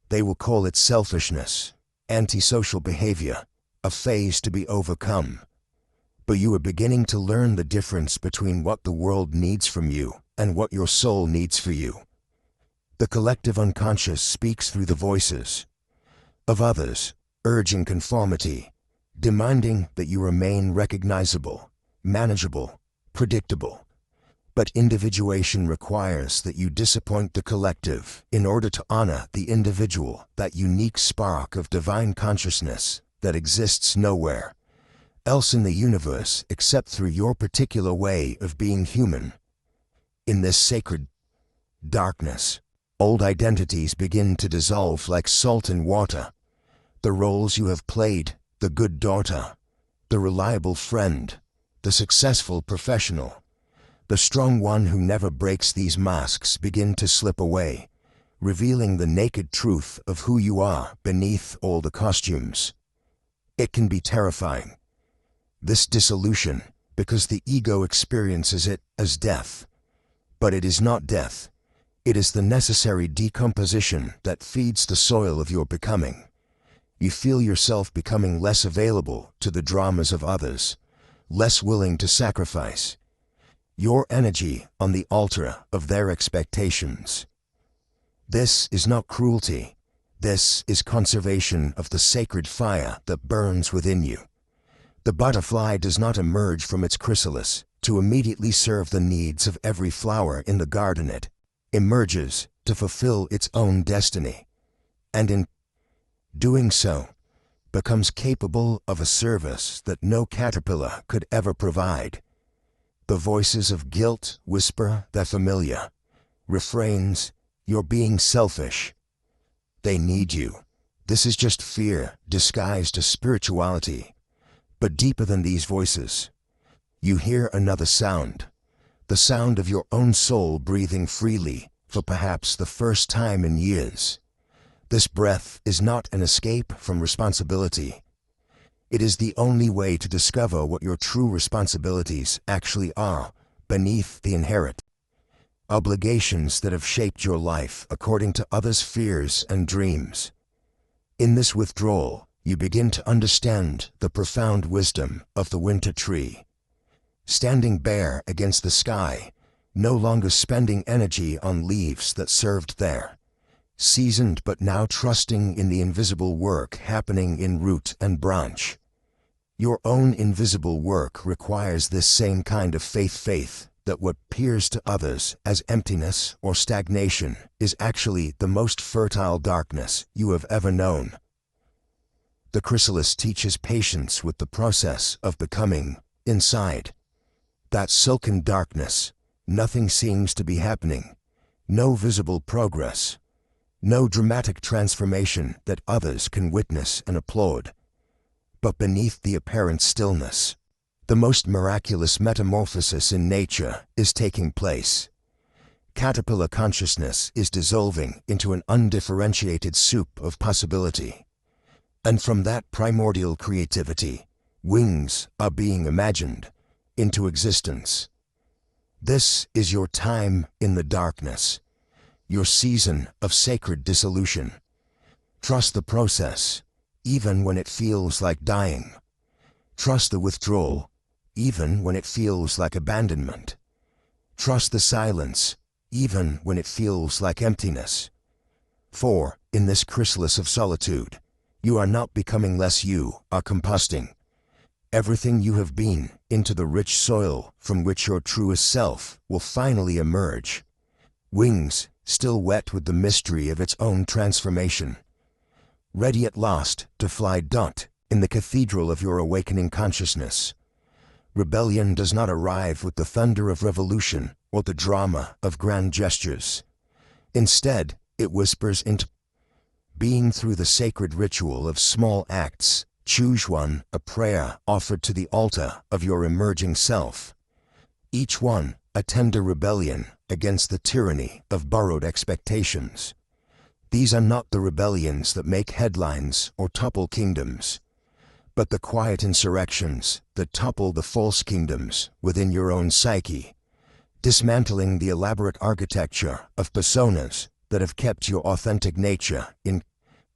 They will call it selfishness, antisocial behavior, a phase to be overcome. But you are beginning to learn the difference between what the world needs from you and what your soul needs for you. The collective unconscious speaks through the voices of others, urging conformity, demanding that you remain recognizable, manageable, predictable. But individuation requires that you disappoint the collective in order to honor the individual, that unique spark of divine consciousness that exists nowhere else in the universe except through your particular way of being human. In this sacred darkness, old identities begin to dissolve like salt in water. The roles you have played, the good daughter, the reliable friend, the successful professional, the strong one who never breaks these masks, begin to slip away, revealing the naked truth of who you are beneath all the costumes. It can be terrifying, this dissolution, because the ego experiences it as death. But it is not death. It is the necessary decomposition that feeds the soil of your becoming. You feel yourself becoming less available to the dramas of others, less willing to sacrifice your energy on the altar of their expectations. This is not cruelty. This is conservation of the sacred fire that burns within you. The butterfly does not emerge from its chrysalis to immediately serve the needs of every flower in the garden. It emerges to fulfill its own destiny, and in doing so, becomes capable of a service that no caterpillar could ever provide. The voices of guilt whisper their familiar refrains, "You're being selfish." They need you. This is just fear disguised as spirituality. But deeper than these voices, you hear another sound, the sound of your own soul breathing freely for perhaps the first time in years. This breath is not an escape from responsibility. It is the only way to discover what your true responsibilities actually are beneath the inherent obligations that have shaped your life according to others' fears and dreams. In this withdrawal, you begin to understand the profound wisdom of the winter tree. Standing bare against the sky, no longer spending energy on leaves that served there, seasoned but now trusting in the invisible work happening in root and branch. Your own invisible work requires this same kind of faith that what appears to others as emptiness or stagnation is actually the most fertile darkness you have ever known. The chrysalis teaches patience with the process of becoming. Inside that silken darkness, nothing seems to be happening, no visible progress, no dramatic transformation that others can witness and applaud. But beneath the apparent stillness, the most miraculous metamorphosis in nature is taking place. Caterpillar consciousness is dissolving into an undifferentiated soup of possibility. And from that primordial creativity, wings are being imagined into existence. This is your time in the darkness. your season of sacred dissolution. Trust the process, even when it feels like dying. Trust the withdrawal, even when it feels like abandonment. Trust the silence, even when it feels like emptiness. For, in this chrysalis of solitude, you are not becoming less, you are composting everything you have been into the rich soil from which your truest self will finally emerge. Wings, still wet with the mystery of its own transformation. Ready at last to fly. In the cathedral of your awakening consciousness. Rebellion does not arrive with the thunder of revolution or the drama of grand gestures. Instead, it whispers into being through the sacred ritual of small acts. Choose one, a prayer offered to the altar of your emerging self. Each one, a tender rebellion against the tyranny of borrowed expectations. These are not the rebellions that make headlines or topple kingdoms, but the quiet insurrections that topple the false kingdoms within your own psyche, dismantling the elaborate architecture of personas that have kept your authentic nature in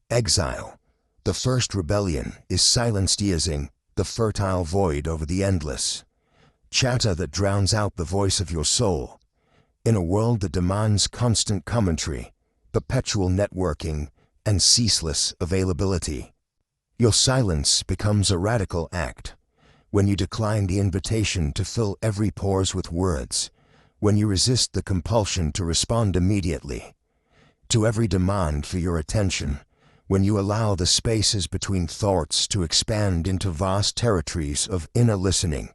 exile. The first rebellion is silence, easing the fertile void over the endless chatter that drowns out the voice of your soul. In a world that demands constant commentary, perpetual networking, and ceaseless availability, your silence becomes a radical act. When you decline the invitation to fill every pause with words, when you resist the compulsion to respond immediately to every demand for your attention, when you allow the spaces between thoughts to expand into vast territories of inner listening,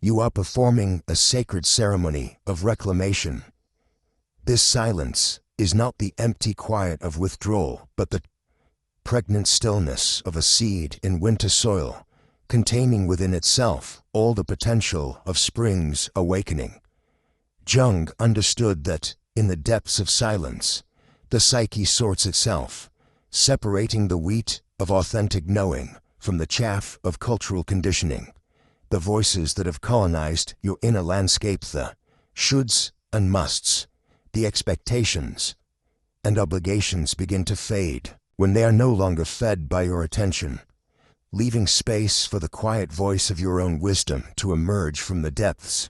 you are performing a sacred ceremony of reclamation. This silence is not the empty quiet of withdrawal, but the pregnant stillness of a seed in winter soil, containing within itself all the potential of spring's awakening. Jung understood that, in the depths of silence, the psyche sorts itself, separating the wheat of authentic knowing from the chaff of cultural conditioning. The voices that have colonized your inner landscape, the shoulds and musts, the expectations and obligations begin to fade when they are no longer fed by your attention, leaving space for the quiet voice of your own wisdom to emerge from the depths.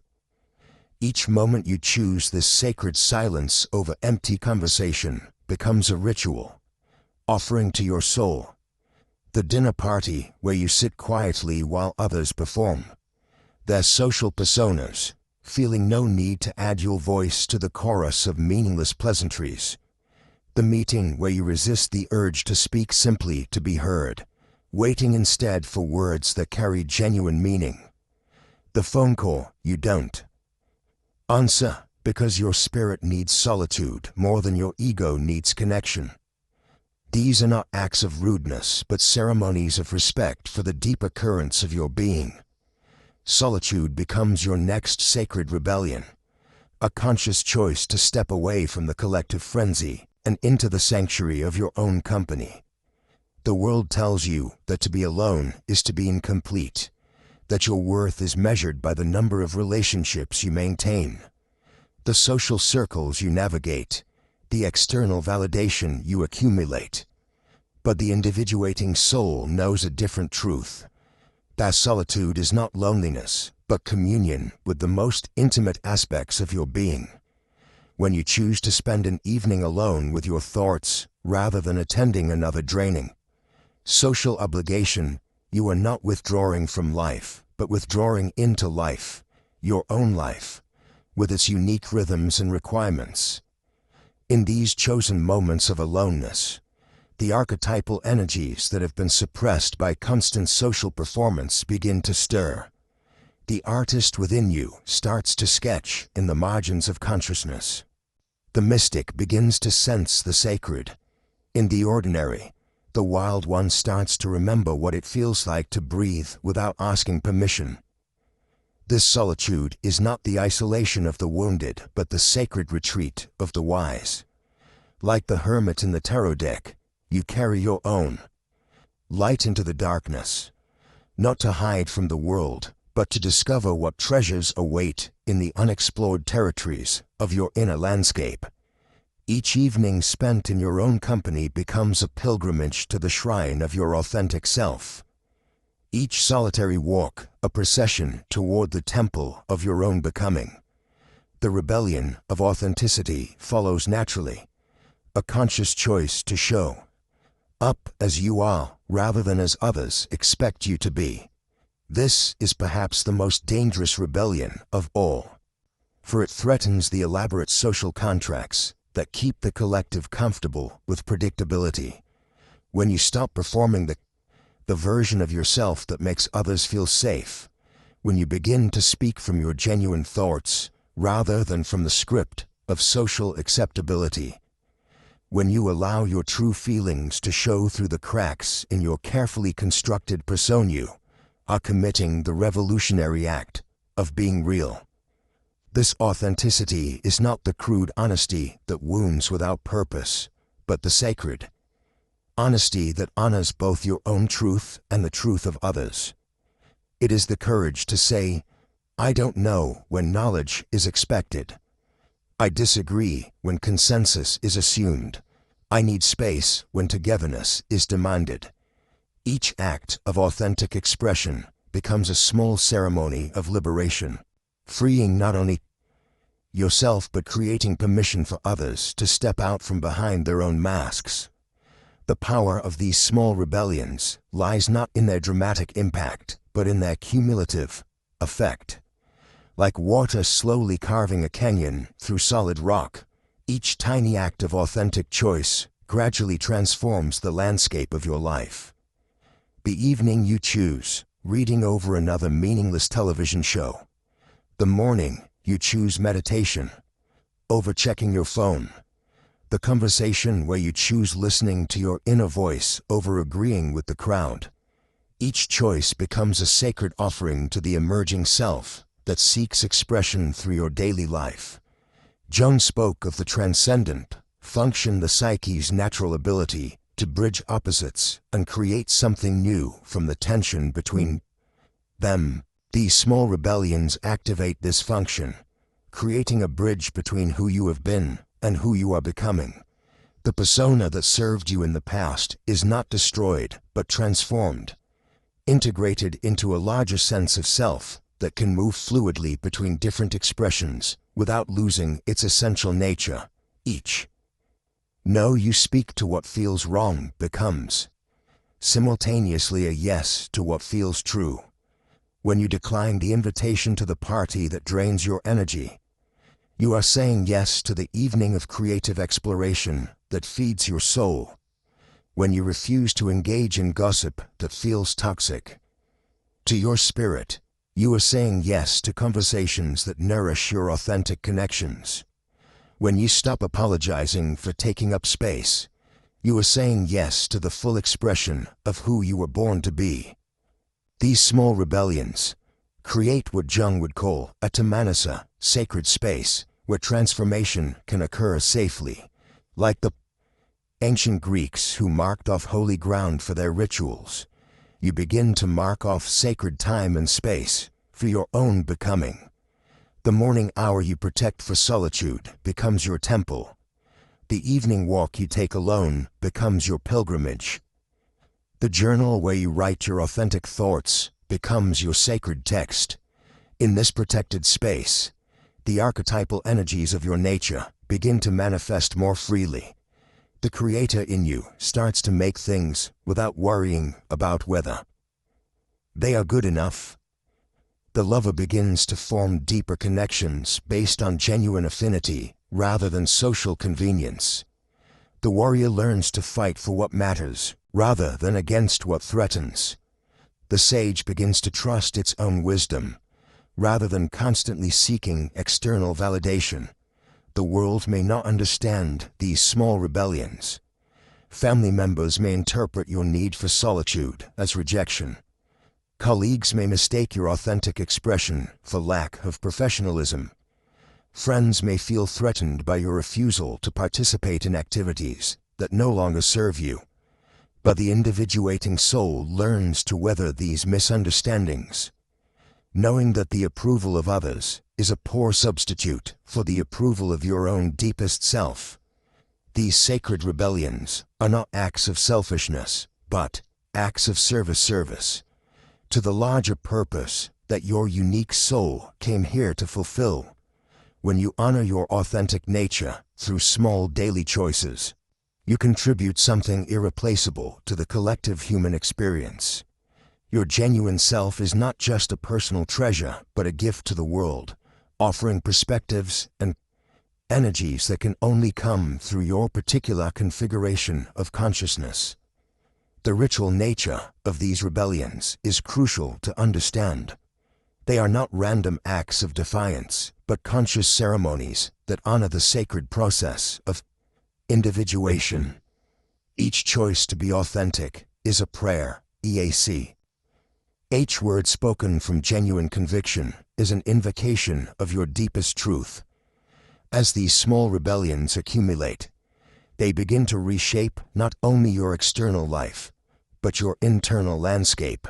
Each moment you choose this sacred silence over empty conversation becomes a ritual, offering to your soul. The dinner party where you sit quietly while others perform their social personas, feeling no need to add your voice to the chorus of meaningless pleasantries. The meeting where you resist the urge to speak simply to be heard, waiting instead for words that carry genuine meaning. The phone call you don't answer because your spirit needs solitude more than your ego needs connection. These are not acts of rudeness, but ceremonies of respect for the deeper currents of your being. Solitude becomes your next sacred rebellion, a conscious choice to step away from the collective frenzy and into the sanctuary of your own company. The world tells you that to be alone is to be incomplete, that your worth is measured by the number of relationships you maintain, the social circles you navigate, the external validation you accumulate. But the individuating soul knows a different truth. That solitude is not loneliness, but communion with the most intimate aspects of your being. When you choose to spend an evening alone with your thoughts, rather than attending another draining social obligation, you are not withdrawing from life, but withdrawing into life, your own life, with its unique rhythms and requirements. In these chosen moments of aloneness, the archetypal energies that have been suppressed by constant social performance begin to stir. The artist within you starts to sketch in the margins of consciousness. The mystic begins to sense the sacred. In the ordinary, the wild one starts to remember what it feels like to breathe without asking permission. This solitude is not the isolation of the wounded, but the sacred retreat of the wise. Like the hermit in the tarot deck, you carry your own light into the darkness, not to hide from the world, but to discover what treasures await in the unexplored territories of your inner landscape. Each evening spent in your own company becomes a pilgrimage to the shrine of your authentic self. Each solitary walk, a procession toward the temple of your own becoming. The rebellion of authenticity follows naturally, a conscious choice to show up as you are rather than as others expect you to be. This is perhaps the most dangerous rebellion of all, for it threatens the elaborate social contracts that keep the collective comfortable with predictability. When you stop performing the version of yourself that makes others feel safe, when you begin to speak from your genuine thoughts rather than from the script of social acceptability, when you allow your true feelings to show through the cracks in your carefully constructed persona, you are committing the revolutionary act of being real. This authenticity is not the crude honesty that wounds without purpose, but the sacred honesty that honors both your own truth and the truth of others. It is the courage to say, "I don't know," when knowledge is expected. "I disagree," when consensus is assumed. "I need space," when togetherness is demanded. Each act of authentic expression becomes a small ceremony of liberation, freeing not only yourself but creating permission for others to step out from behind their own masks. The power of these small rebellions lies not in their dramatic impact, but in their cumulative effect. Like water slowly carving a canyon through solid rock, each tiny act of authentic choice gradually transforms the landscape of your life. The evening you choose, reading over another meaningless television show. The morning you choose meditation, over checking your phone. The conversation where you choose listening to your inner voice over agreeing with the crowd. Each choice becomes a sacred offering to the emerging self that seeks expression through your daily life. Jung spoke of the transcendent function, the psyche's natural ability to bridge opposites and create something new from the tension between them. These small rebellions activate this function, creating a bridge between who you have been and who you are becoming. The persona that served you in the past is not destroyed, but transformed, integrated into a larger sense of self that can move fluidly between different expressions without losing its essential nature. Each no you speak to what feels wrong becomes simultaneously a yes to what feels true. When you decline the invitation to the party that drains your energy, you are saying yes to the evening of creative exploration that feeds your soul. When you refuse to engage in gossip that feels toxic to your spirit, you are saying yes to conversations that nourish your authentic connections. When you stop apologizing for taking up space, you are saying yes to the full expression of who you were born to be. These small rebellions create what Jung would call a tamanasa, sacred space, where transformation can occur safely. Like the ancient Greeks who marked off holy ground for their rituals, you begin to mark off sacred time and space for your own becoming. The morning hour you protect for solitude becomes your temple. The evening walk you take alone becomes your pilgrimage. The journal where you write your authentic thoughts becomes your sacred text. In this protected space, the archetypal energies of your nature begin to manifest more freely. The creator in you starts to make things without worrying about whether they are good enough. The lover begins to form deeper connections based on genuine affinity rather than social convenience. The warrior learns to fight for what matters rather than against what threatens. The sage begins to trust its own wisdom rather than constantly seeking external validation. The world may not understand these small rebellions. Family members may interpret your need for solitude as rejection. Colleagues may mistake your authentic expression for lack of professionalism. Friends may feel threatened by your refusal to participate in activities that no longer serve you. But the individuating soul learns to weather these misunderstandings, knowing that the approval of others is a poor substitute for the approval of your own deepest self. These sacred rebellions are not acts of selfishness, but acts of service to the larger purpose that your unique soul came here to fulfill. When you honor your authentic nature through small daily choices, you contribute something irreplaceable to the collective human experience. Your genuine self is not just a personal treasure, but a gift to the world, offering perspectives and energies that can only come through your particular configuration of consciousness. The ritual nature of these rebellions is crucial to understand. They are not random acts of defiance, but conscious ceremonies that honor the sacred process of individuation. Each choice to be authentic is a prayer, EAC. Each word spoken from genuine conviction is an invocation of your deepest truth. As these small rebellions accumulate, they begin to reshape not only your external life, but your internal landscape.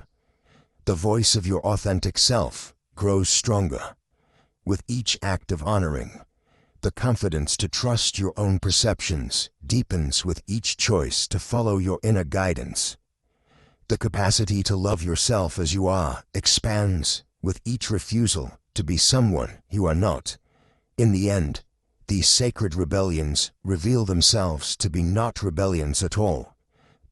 The voice of your authentic self grows stronger. With each act of honoring, the confidence to trust your own perceptions deepens with each choice to follow your inner guidance. The capacity to love yourself as you are expands with each refusal to be someone you are not. In the end, these sacred rebellions reveal themselves to be not rebellions at all,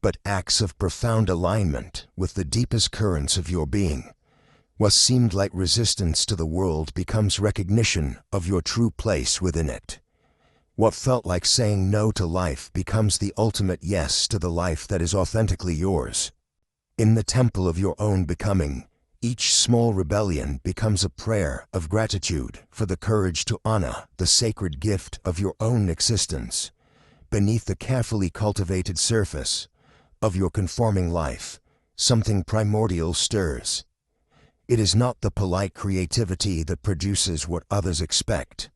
but acts of profound alignment with the deepest currents of your being. What seemed like resistance to the world becomes recognition of your true place within it. What felt like saying no to life becomes the ultimate yes to the life that is authentically yours. In the temple of your own becoming, each small rebellion becomes a prayer of gratitude for the courage to honor the sacred gift of your own existence. Beneath the carefully cultivated surface of your conforming life, something primordial stirs. It is not the polite creativity that produces what others expect,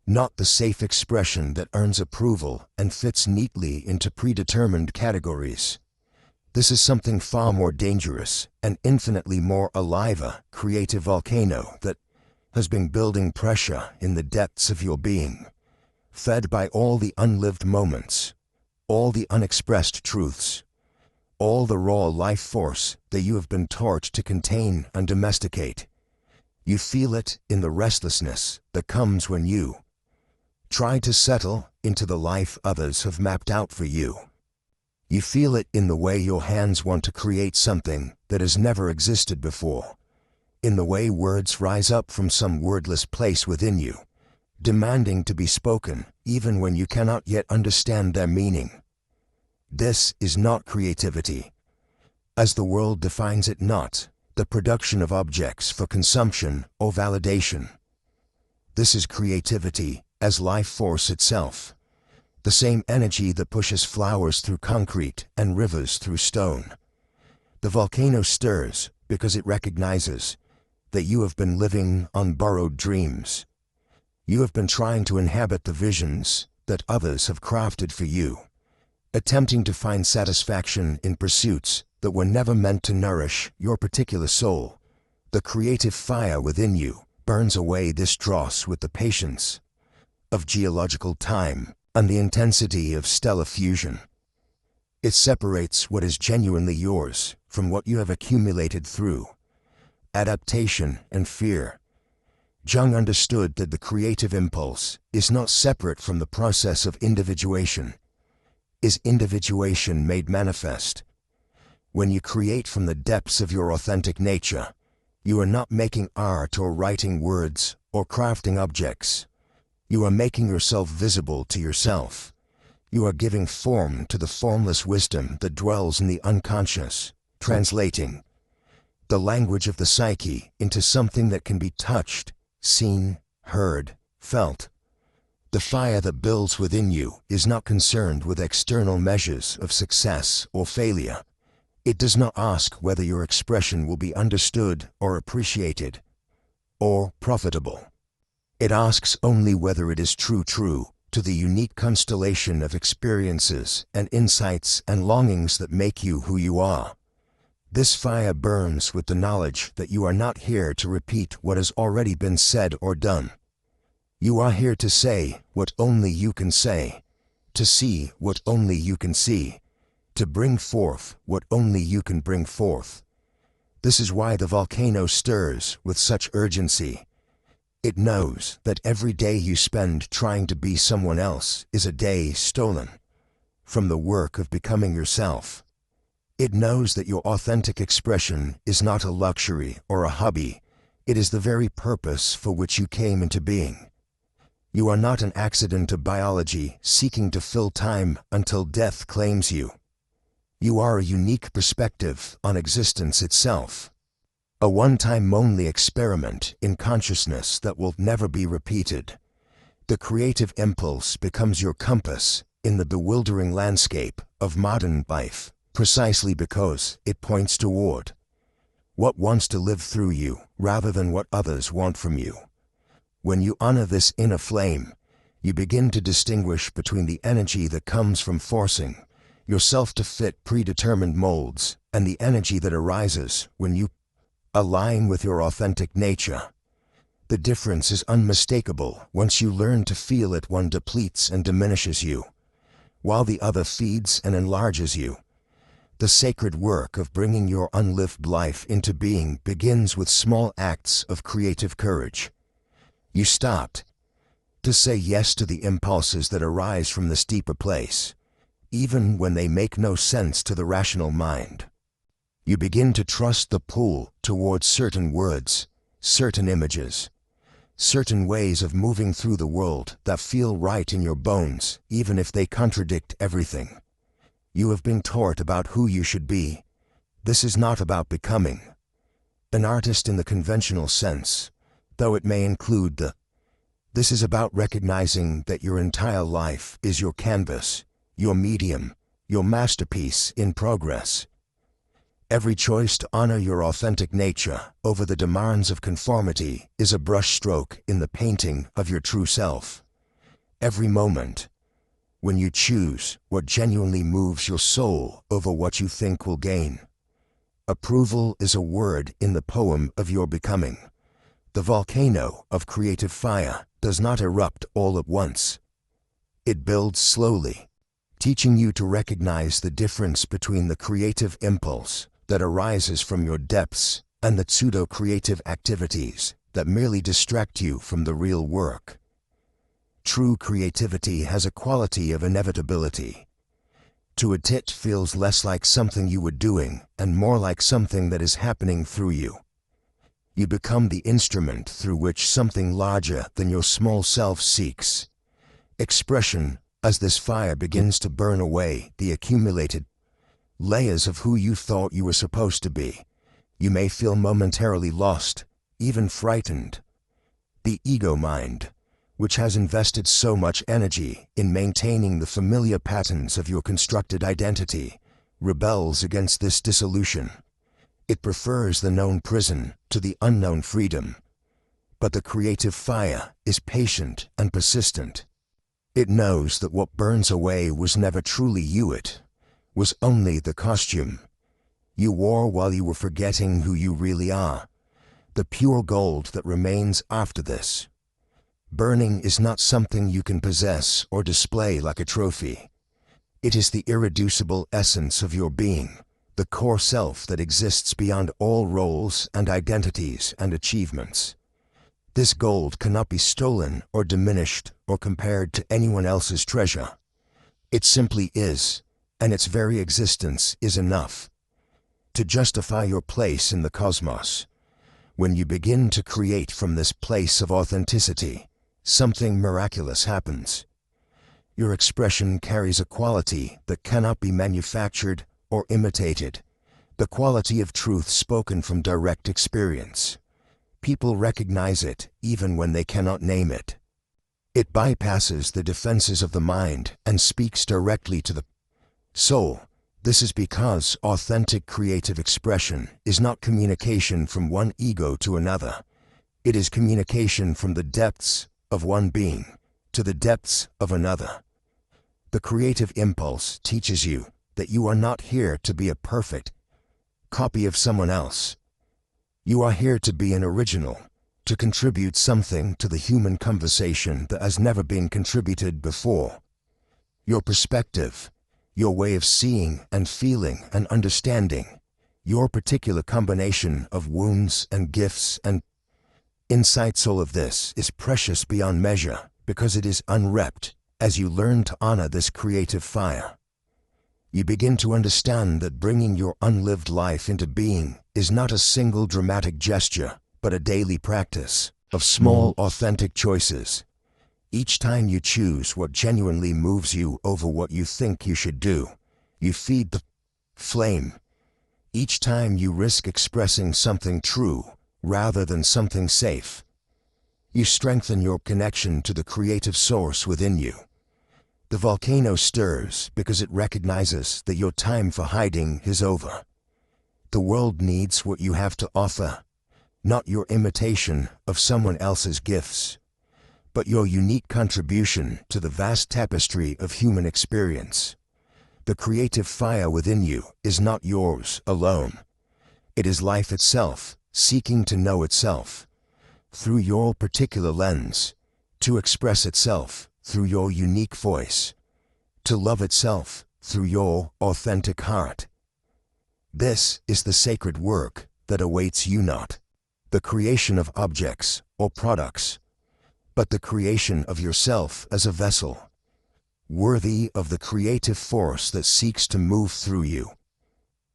not the safe expression that earns approval and fits neatly into predetermined categories. This is something far more dangerous and infinitely more alive, a creative volcano that has been building pressure in the depths of your being, fed by all the unlived moments, all the unexpressed truths, all the raw life force that you have been taught to contain and domesticate. You feel it in the restlessness that comes when you try to settle into the life others have mapped out for you. You feel it in the way your hands want to create something that has never existed before, in the way words rise up from some wordless place within you, demanding to be spoken even when you cannot yet understand their meaning. This is not creativity, as the world defines it, not the production of objects for consumption or validation. This is creativity as life force itself. The same energy that pushes flowers through concrete and rivers through stone. The volcano stirs because it recognizes that you have been living on borrowed dreams. You have been trying to inhabit the visions that others have crafted for you, attempting to find satisfaction in pursuits that were never meant to nourish your particular soul. The creative fire within you burns away this dross with the patience of geological time and the intensity of stellar fusion. It separates what is genuinely yours from what you have accumulated through adaptation and fear. Jung understood that the creative impulse is not separate from the process of individuation. Is individuation made manifest? When you create from the depths of your authentic nature, you are not making art or writing words or crafting objects. You are making yourself visible to yourself. You are giving form to the formless wisdom that dwells in the unconscious, translating the language of the psyche into something that can be touched, seen, heard, felt. The fire that builds within you is not concerned with external measures of success or failure. It does not ask whether your expression will be understood or appreciated or profitable. It asks only whether it is true to the unique constellation of experiences and insights and longings that make you who you are. This fire burns with the knowledge that you are not here to repeat what has already been said or done. You are here to say what only you can say. to see what only you can see, to bring forth what only you can bring forth. This is why the volcano stirs with such urgency. It knows that every day you spend trying to be someone else is a day stolen from the work of becoming yourself. It knows that your authentic expression is not a luxury or a hobby. It is the very purpose for which you came into being. You are not an accident of biology seeking to fill time until death claims you. You are a unique perspective on existence itself. A one-time only experiment in consciousness that will never be repeated. The creative impulse becomes your compass in the bewildering landscape of modern life, precisely because it points toward what wants to live through you rather than what others want from you. When you honor this inner flame, you begin to distinguish between the energy that comes from forcing yourself to fit predetermined molds and the energy that arises when you align with your authentic nature. The difference is unmistakable once you learn to feel it. One depletes and diminishes you, while the other feeds and enlarges you. The sacred work of bringing your unlived life into being begins with small acts of creative courage. You stopped to say yes to the impulses that arise from this deeper place, even when they make no sense to the rational mind. You begin to trust the pull towards certain words, certain images, certain ways of moving through the world that feel right in your bones, even if they contradict everything you have been taught about who you should be. This is not about becoming an artist in the conventional sense, though it may include the. This is about recognizing that your entire life is your canvas, your medium, your masterpiece in progress. Every choice to honor your authentic nature over the demands of conformity is a brushstroke in the painting of your true self. Every moment, when you choose what genuinely moves your soul over what you think will gain. Approval is a word in the poem of your becoming. The volcano of creative fire does not erupt all at once. It builds slowly, teaching you to recognize the difference between the creative impulse that arises from your depths and the pseudo-creative activities that merely distract you from the real work. True creativity has a quality of inevitability. To it, it feels less like something you were doing and more like something that is happening through you. You become the instrument through which something larger than your small self seeks expression. As this fire begins to burn away the accumulated layers of who you thought you were supposed to be, you may feel momentarily lost, even frightened. The ego mind, which has invested so much energy in maintaining the familiar patterns of your constructed identity, rebels against this dissolution. It prefers the known prison to the unknown freedom. But the creative fire is patient and persistent. It knows that what burns away was never truly you. It was only the costume you wore while you were forgetting who you really are, the pure gold that remains after this. Burning is not something you can possess or display like a trophy. It is the irreducible essence of your being, the core self that exists beyond all roles and identities and achievements. This gold cannot be stolen or diminished or compared to anyone else's treasure. It simply is, and its very existence is enough to justify your place in the cosmos. When you begin to create from this place of authenticity, something miraculous happens. Your expression carries a quality that cannot be manufactured or imitated, the quality of truth spoken from direct experience. People recognize it even when they cannot name it. It bypasses the defenses of the mind and speaks directly to the soul. This is because authentic creative expression is not communication from one ego to another. It is communication from the depths of one being to the depths of another. The creative impulse teaches you that you are not here to be a perfect copy of someone else. You are here to be an original, to contribute something to the human conversation that has never been contributed before. your perspective, your way of seeing and feeling and understanding, your particular combination of wounds and gifts and insights. All of this is precious beyond measure because it is unwrapped as you learn to honor this creative fire. You begin to understand that bringing your unlived life into being is not a single dramatic gesture, but a daily practice of small, authentic choices. Each time you choose what genuinely moves you over what you think you should do, you feed the flame. Each time you risk expressing something true rather than something safe, you strengthen your connection to the creative source within you. The volcano stirs because it recognizes that your time for hiding is over. The world needs what you have to offer, not your imitation of someone else's gifts, but your unique contribution to the vast tapestry of human experience. The creative fire within you is not yours alone. It is life itself, seeking to know itself through your particular lens, to express itself through your unique voice, to love itself through your authentic heart. This is the sacred work that awaits you, not the creation of objects or products, but the creation of yourself as a vessel, worthy of the creative force that seeks to move through you.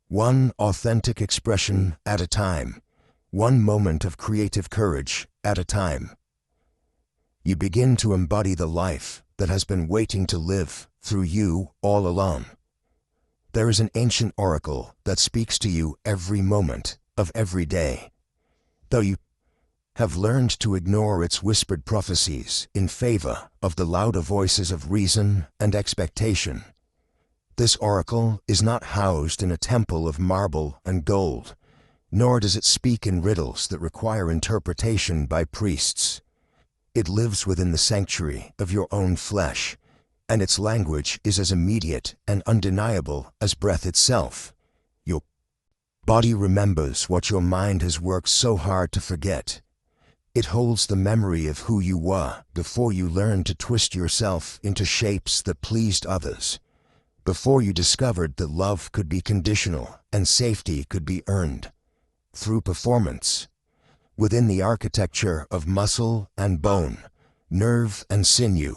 One authentic expression at a time, one moment of creative courage at a time. You begin to embody the life that has been waiting to live through you all along. There is an ancient oracle that speaks to you every moment of every day, though you have learned to ignore its whispered prophecies in favor of the louder voices of reason and expectation. This oracle is not housed in a temple of marble and gold, nor does it speak in riddles that require interpretation by priests. It lives within the sanctuary of your own flesh, and its language is as immediate and undeniable as breath itself. Your body remembers what your mind has worked so hard to forget. It holds the memory of who you were before you learned to twist yourself into shapes that pleased others, before you discovered that love could be conditional and safety could be earned through performance. Within the architecture of muscle and bone, nerve and sinew,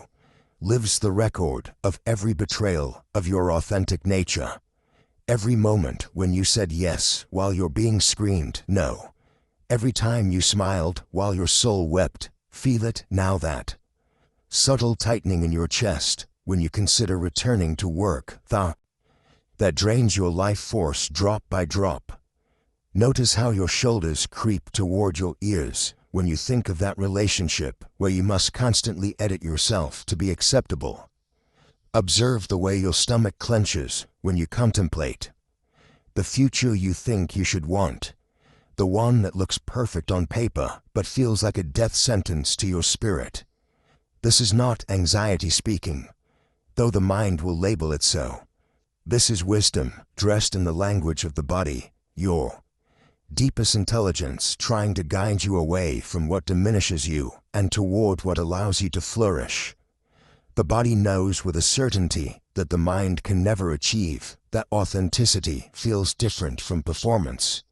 lives the record of every betrayal of your authentic nature. Every moment when you said yes while you're being screamed no. Every time you smiled while your soul wept. Feel it now, that subtle tightening in your chest when you consider returning to work, that drains your life force drop by drop. Notice how your shoulders creep toward your ears when you think of that relationship where you must constantly edit yourself to be acceptable. Observe the way your stomach clenches when you contemplate the future you think you should want, the one that looks perfect on paper but feels like a death sentence to your spirit. This is not anxiety speaking, though the mind will label it so. This is wisdom dressed in the language of the body, your deepest intelligence trying to guide you away from what diminishes you and toward what allows you to flourish. The body knows with a certainty that the mind can never achieve, that authenticity feels different from performance,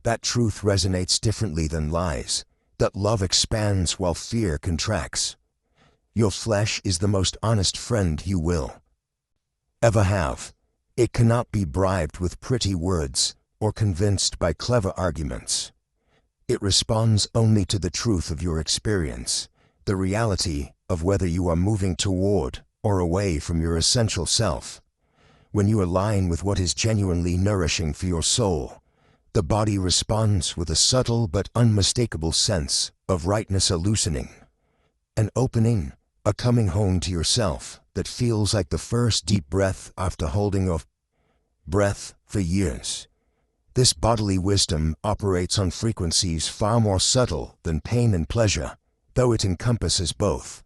that truth resonates differently than lies, that love expands while fear contracts. Your flesh is the most honest friend you will ever have. It cannot be bribed with pretty words or convinced by clever arguments. It responds only to the truth of your experience, the reality of whether you are moving toward or away from your essential self. When you align with what is genuinely nourishing for your soul, the body responds with a subtle but unmistakable sense of rightness, a loosening, an opening, a coming home to yourself that feels like the first deep breath after holding a breath for years. This bodily wisdom operates on frequencies far more subtle than pain and pleasure, though it encompasses both.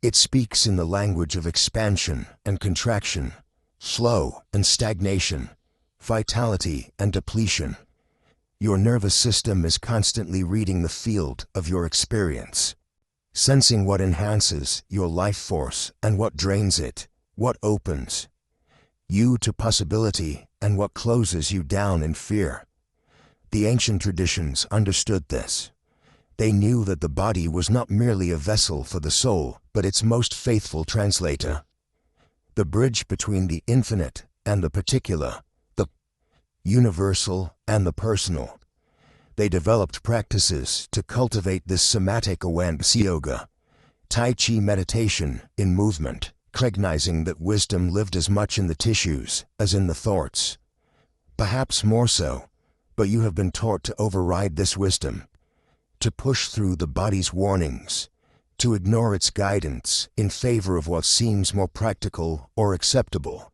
It speaks in the language of expansion and contraction, flow and stagnation, vitality and depletion. Your nervous system is constantly reading the field of your experience, sensing what enhances your life force and what drains it. what opens you to possibility and what closes you down in fear. The ancient traditions understood this. They knew that the body was not merely a vessel for the soul, but its most faithful translator. The bridge between the infinite and the particular, the universal and the personal. They developed practices to cultivate this somatic awareness: yoga, Tai Chi, meditation in movement, recognizing that wisdom lived as much in the tissues as in the thoughts. Perhaps more so, but you have been taught to override this wisdom, to push through the body's warnings, to ignore its guidance in favor of what seems more practical or acceptable.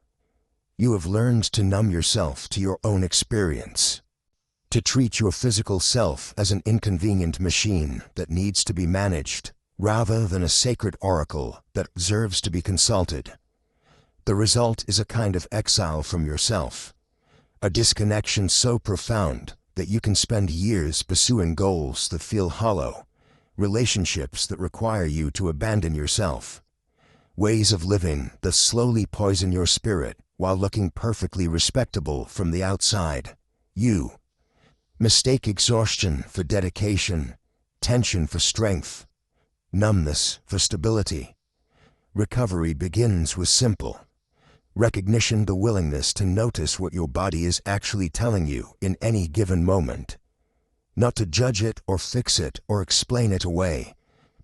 You have learned to numb yourself to your own experience, to treat your physical self as an inconvenient machine that needs to be managed, rather than a sacred oracle that deserves to be consulted. The result is a kind of exile from yourself, a disconnection so profound that you can spend years pursuing goals that feel hollow, relationships that require you to abandon yourself, ways of living that slowly poison your spirit while looking perfectly respectable from the outside. You mistake exhaustion for dedication, tension for strength, numbness for stability. Recovery begins with simple recognition, the willingness to notice what your body is actually telling you in any given moment. Not to judge it or fix it or explain it away,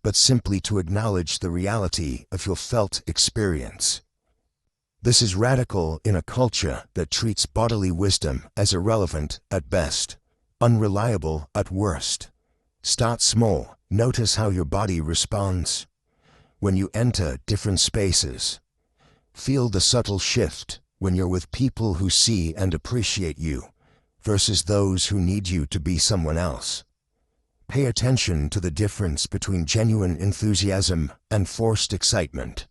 but simply to acknowledge the reality of your felt experience. This is radical in a culture that treats bodily wisdom as irrelevant at best, unreliable at worst. Start small. Notice how your body responds when you enter different spaces. Feel the subtle shift when you're with people who see and appreciate you versus those who need you to be someone else. Pay attention to the difference between genuine enthusiasm and forced excitement,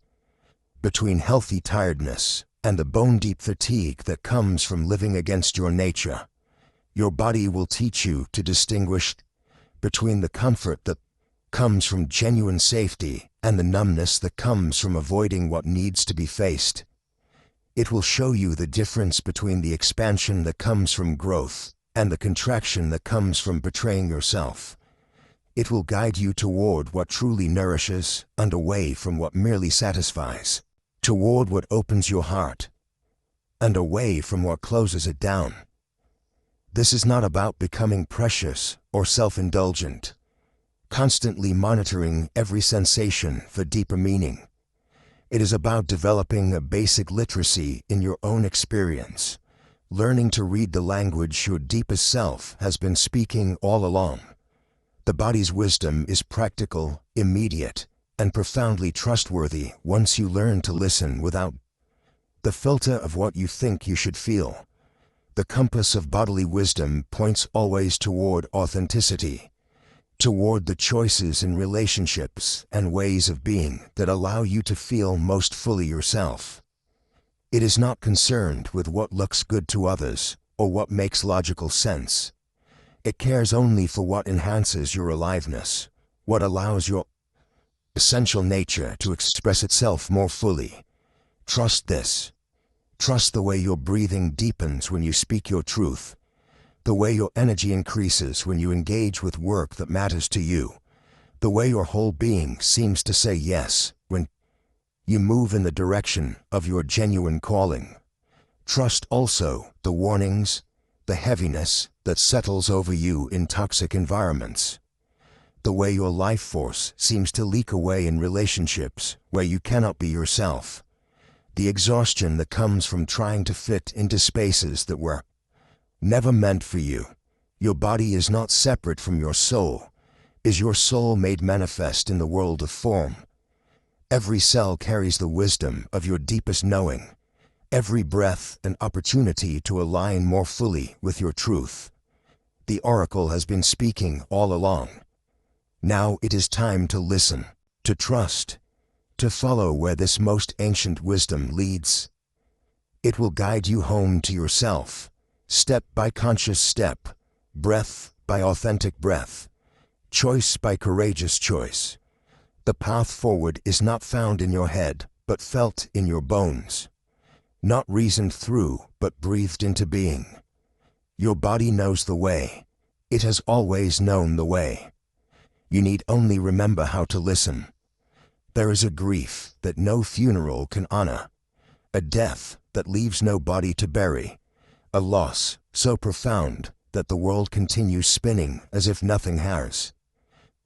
between healthy tiredness and the bone-deep fatigue that comes from living against your nature. Your body will teach you to distinguish between the comfort that comes from genuine safety and the numbness that comes from avoiding what needs to be faced. It will show you the difference between the expansion that comes from growth and the contraction that comes from betraying yourself. It will guide you toward what truly nourishes and away from what merely satisfies, toward what opens your heart and away from what closes it down. This is not about becoming precious or self-indulgent, constantly monitoring every sensation for deeper meaning. It is about developing a basic literacy in your own experience, learning to read the language your deepest self has been speaking all along. The body's wisdom is practical, immediate, and profoundly trustworthy once you learn to listen without the filter of what you think you should feel. The compass of bodily wisdom points always toward authenticity, toward the choices in relationships and ways of being that allow you to feel most fully yourself. It is not concerned with what looks good to others or what makes logical sense. It cares only for what enhances your aliveness, what allows your essential nature to express itself more fully. Trust this. Trust the way your breathing deepens when you speak your truth, the way your energy increases when you engage with work that matters to you, the way your whole being seems to say yes when you move in the direction of your genuine calling. Trust also the warnings, the heaviness that settles over you in toxic environments, the way your life force seems to leak away in relationships where you cannot be yourself, the exhaustion that comes from trying to fit into spaces that were never meant for you. Your body is not separate from your soul. Is your soul made manifest in the world of form? Every cell carries the wisdom of your deepest knowing, every breath an opportunity to align more fully with your truth. The oracle has been speaking all along. Now it is time to listen, to trust, to follow where this most ancient wisdom leads. It will guide you home to yourself, step by conscious step, breath by authentic breath, choice by courageous choice. The path forward is not found in your head, but felt in your bones. Not reasoned through, but breathed into being. Your body knows the way. It has always known the way. You need only remember how to listen. There is a grief that no funeral can honor, a death that leaves no body to bury, a loss so profound that the world continues spinning as if nothing has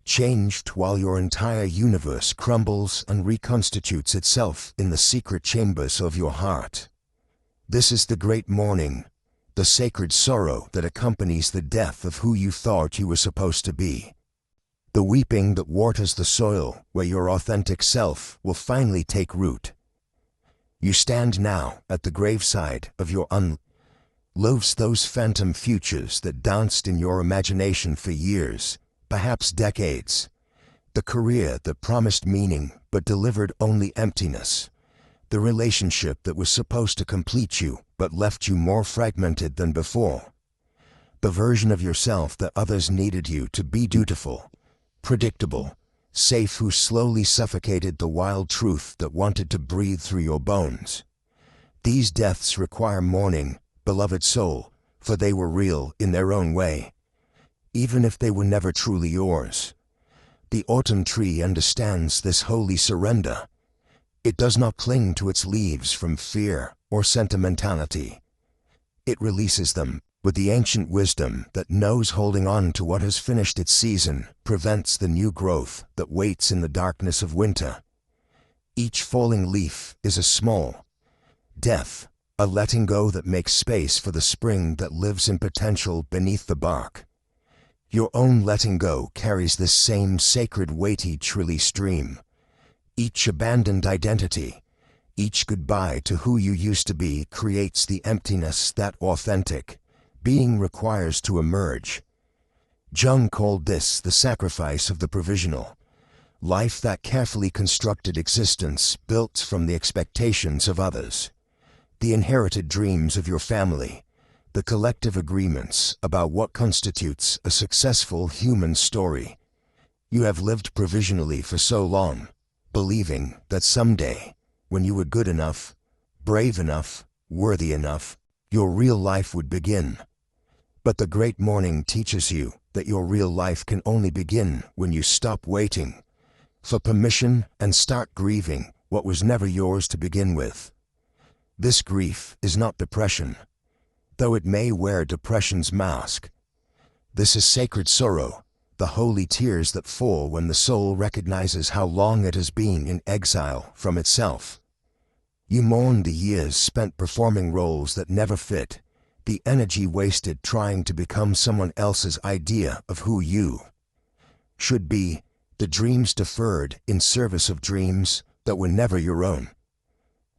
changed, while your entire universe crumbles and reconstitutes itself in the secret chambers of your heart. This is the great mourning, the sacred sorrow that accompanies the death of who you thought you were supposed to be. The weeping that waters the soil where your authentic self will finally take root. You stand now at the graveside of your lives, those phantom futures that danced in your imagination for years, perhaps decades. The career that promised meaning but delivered only emptiness. The relationship that was supposed to complete you but left you more fragmented than before. The version of yourself that others needed you to be: dutiful, predictable, safe, who slowly suffocated the wild truth that wanted to breathe through your bones. These deaths require mourning, beloved soul, for they were real in their own way, even if they were never truly yours. The autumn tree understands this holy surrender. It does not cling to its leaves from fear or sentimentality. It releases them with the ancient wisdom that knows holding on to what has finished its season prevents the new growth that waits in the darkness of winter. Each falling leaf is a small death, a letting go that makes space for the spring that lives in potential beneath the bark. Your own letting go carries this same sacred, weighty, trilly stream. Each abandoned identity, each goodbye to who you used to be, creates the emptiness that authentic being requires to emerge. Jung called this the sacrifice of the provisional life, that carefully constructed existence built from the expectations of others, the inherited dreams of your family, the collective agreements about what constitutes a successful human story. You have lived provisionally for so long, believing that someday, when you were good enough, brave enough, worthy enough, your real life would begin. But the great mourning teaches you that your real life can only begin when you stop waiting for permission and start grieving what was never yours to begin with. This grief is not depression, though it may wear depression's mask. This is sacred sorrow, the holy tears that fall when the soul recognizes how long it has been in exile from itself. You mourn the years spent performing roles that never fit, the energy wasted trying to become someone else's idea of who you should be, the dreams deferred in service of dreams that were never your own.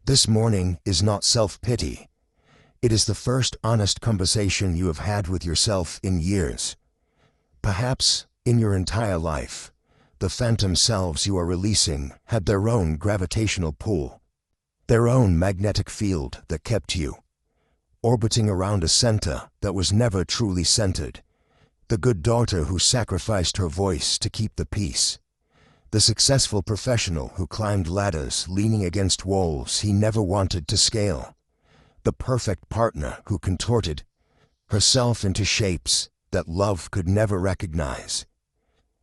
This mourning is not self-pity. It is the first honest conversation you have had with yourself in years. Perhaps in your entire life. The phantom selves you are releasing had their own gravitational pull, their own magnetic field that kept you orbiting around a center that was never truly centered. The good daughter who sacrificed her voice to keep the peace. The successful professional who climbed ladders leaning against walls he never wanted to scale. The perfect partner who contorted herself into shapes that love could never recognize.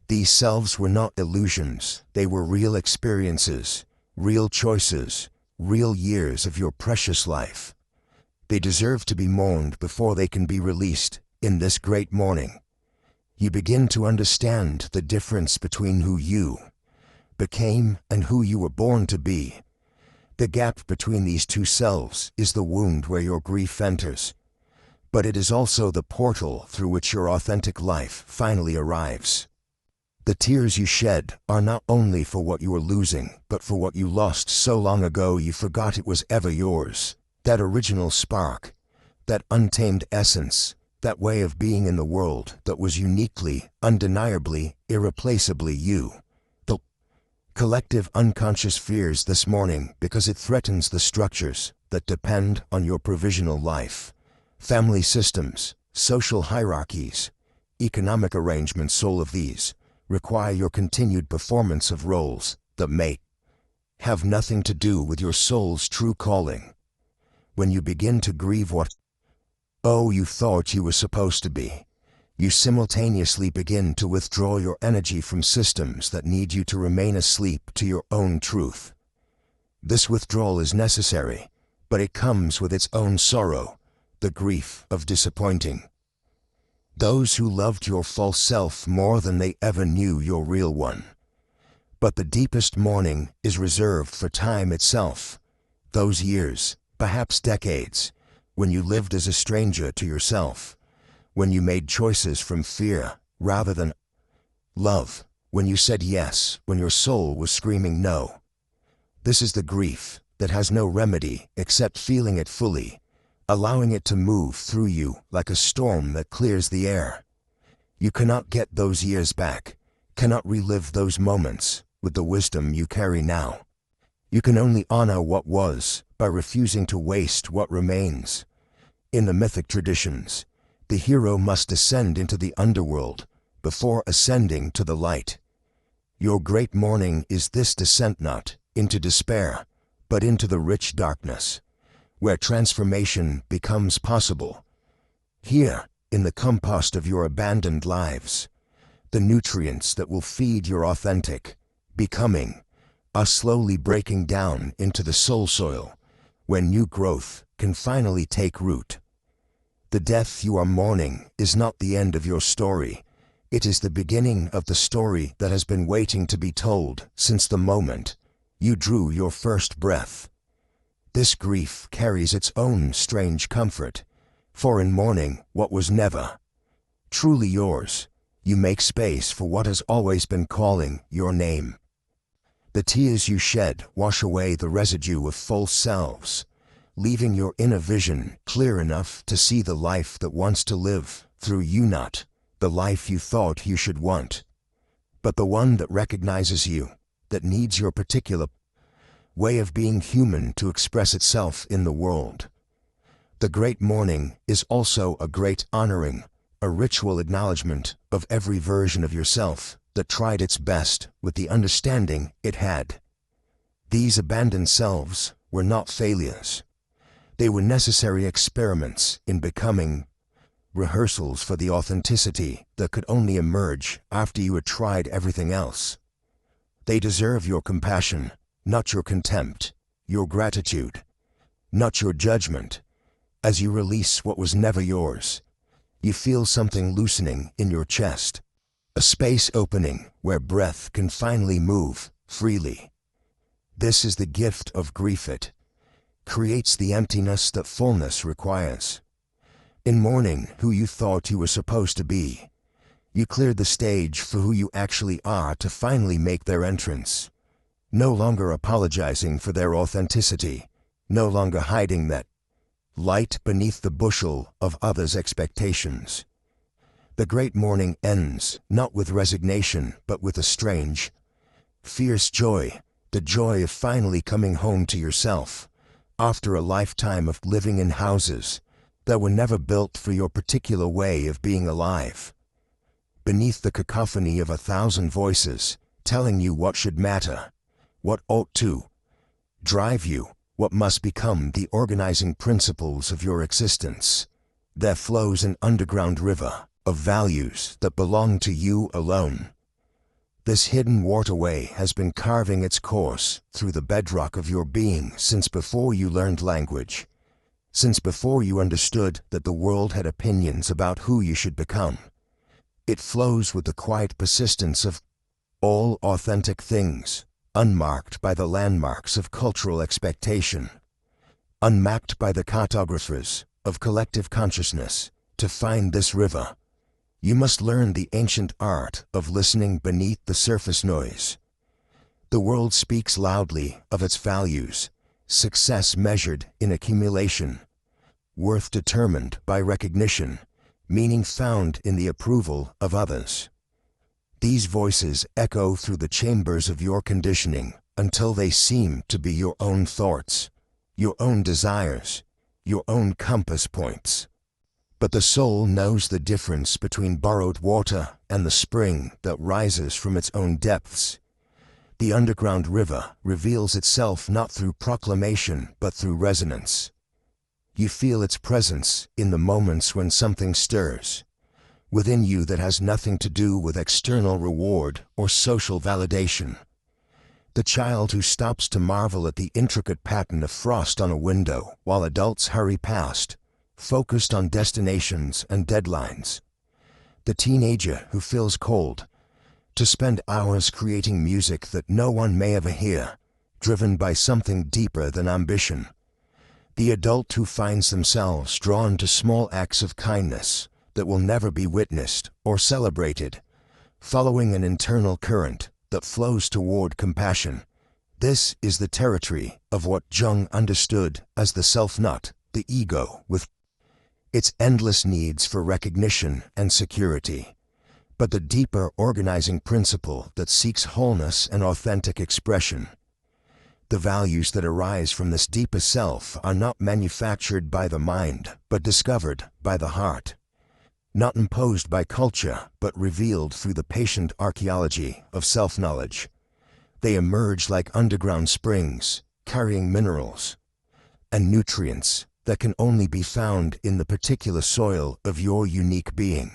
These selves were not illusions, they were real experiences, real choices, real years of your precious life. They deserve to be mourned before they can be released. In this great mourning, you begin to understand the difference between who you became and who you were born to be. The gap between these two selves is the wound where your grief enters, but it is also the portal through which your authentic life finally arrives. The tears you shed are not only for what you are losing, but for what you lost so long ago you forgot it was ever yours. That original spark, that untamed essence, that way of being in the world that was uniquely, undeniably, irreplaceably you. The collective unconscious fears this morning because it threatens the structures that depend on your provisional life. Family systems, social hierarchies, economic arrangements, all of these require your continued performance of roles that make have nothing to do with your soul's true calling. When you begin to grieve what you thought you were supposed to be, you simultaneously begin to withdraw your energy from systems that need you to remain asleep to your own truth. This withdrawal is necessary, but it comes with its own sorrow, the grief of disappointing those who loved your false self more than they ever knew your real one. But the deepest mourning is reserved for time itself, those years, perhaps decades, when you lived as a stranger to yourself, when you made choices from fear rather than love, when you said yes when your soul was screaming no. This is the grief that has no remedy except feeling it fully, allowing it to move through you like a storm that clears the air. You cannot get those years back, cannot relive those moments with the wisdom you carry now. You can only honor what was by refusing to waste what remains. In the mythic traditions, the hero must descend into the underworld before ascending to the light. Your great mourning is this descent not into despair, but into the rich darkness, where transformation becomes possible. Here, in the compost of your abandoned lives, the nutrients that will feed your authentic becoming are slowly breaking down into the soul soil, where new growth can finally take root. The death you are mourning is not the end of your story. It is the beginning of the story that has been waiting to be told since the moment you drew your first breath. This grief carries its own strange comfort, for in mourning what was never truly yours, you make space for what has always been calling your name. The tears you shed wash away the residue of false selves, leaving your inner vision clear enough to see the life that wants to live through you, not the life you thought you should want, but the one that recognizes you, that needs your particular way of being human to express itself in the world. The great mourning is also a great honoring, a ritual acknowledgement of every version of yourself that tried its best with the understanding it had. These abandoned selves were not failures. They were necessary experiments in becoming, rehearsals for the authenticity that could only emerge after you had tried everything else. They deserve your compassion, not your contempt, your gratitude, not your judgment. As you release what was never yours, you feel something loosening in your chest, a space opening where breath can finally move freely. This is the gift of grief. It creates the emptiness that fullness requires. In mourning who you thought you were supposed to be, you cleared the stage for who you actually are to finally make their entrance. No longer apologizing for their authenticity, no longer hiding that light beneath the bushel of others' expectations. The great mourning ends not with resignation but with a strange, fierce joy, the joy of finally coming home to yourself, after a lifetime of living in houses that were never built for your particular way of being alive. Beneath the cacophony of 1,000 voices telling you what should matter, what ought to drive you, what must become the organizing principles of your existence, there flows an underground river of values that belong to you alone. This hidden waterway has been carving its course through the bedrock of your being since before you learned language, since before you understood that the world had opinions about who you should become. It flows with the quiet persistence of all authentic things, unmarked by the landmarks of cultural expectation, unmapped by the cartographers of collective consciousness. To find this river, you must learn the ancient art of listening beneath the surface noise. The world speaks loudly of its values, success measured in accumulation, worth determined by recognition, meaning found in the approval of others. These voices echo through the chambers of your conditioning until they seem to be your own thoughts, your own desires, your own compass points. But the soul knows the difference between borrowed water and the spring that rises from its own depths. The underground river reveals itself not through proclamation but through resonance. You feel its presence in the moments when something stirs within you that has nothing to do with external reward or social validation. The child who stops to marvel at the intricate pattern of frost on a window while adults hurry past, focused on destinations and deadlines. The teenager who feels cold to spend hours creating music that no one may ever hear, driven by something deeper than ambition. The adult who finds themselves drawn to small acts of kindness that will never be witnessed or celebrated, following an internal current that flows toward compassion. This is the territory of what Jung understood as the self-nut, the ego, with its endless needs for recognition and security, but the deeper organizing principle that seeks wholeness and authentic expression. The values that arise from this deeper self are not manufactured by the mind, but discovered by the heart. Not imposed by culture, but revealed through the patient archaeology of self-knowledge. They emerge like underground springs, carrying minerals and nutrients that can only be found in the particular soil of your unique being.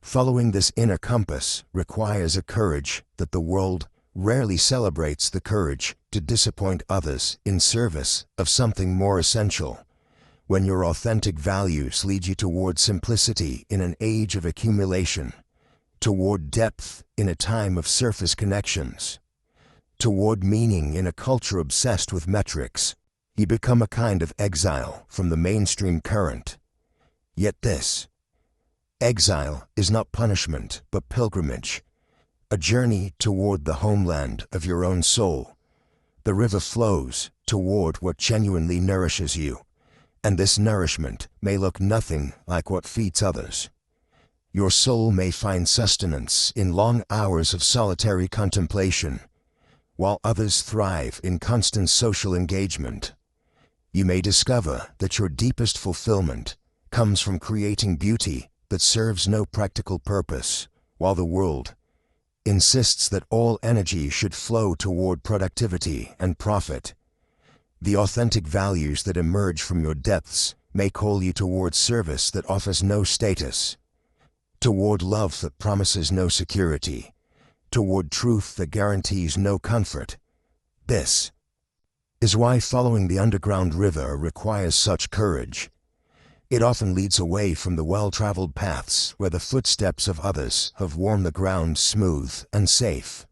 Following this inner compass requires a courage that the world rarely celebrates, the courage to disappoint others in service of something more essential. When your authentic values lead you toward simplicity in an age of accumulation, toward depth in a time of surface connections, toward meaning in a culture obsessed with metrics, you become a kind of exile from the mainstream current. Yet this exile is not punishment but pilgrimage, a journey toward the homeland of your own soul. The river flows toward what genuinely nourishes you, and this nourishment may look nothing like what feeds others. Your soul may find sustenance in long hours of solitary contemplation, while others thrive in constant social engagement. You may discover that your deepest fulfillment comes from creating beauty that serves no practical purpose, while the world insists that all energy should flow toward productivity and profit. The authentic values that emerge from your depths may call you toward service that offers no status, toward love that promises no security, toward truth that guarantees no comfort. This is why following the underground river requires such courage. It often leads away from the well-traveled paths where the footsteps of others have worn the ground smooth and safe.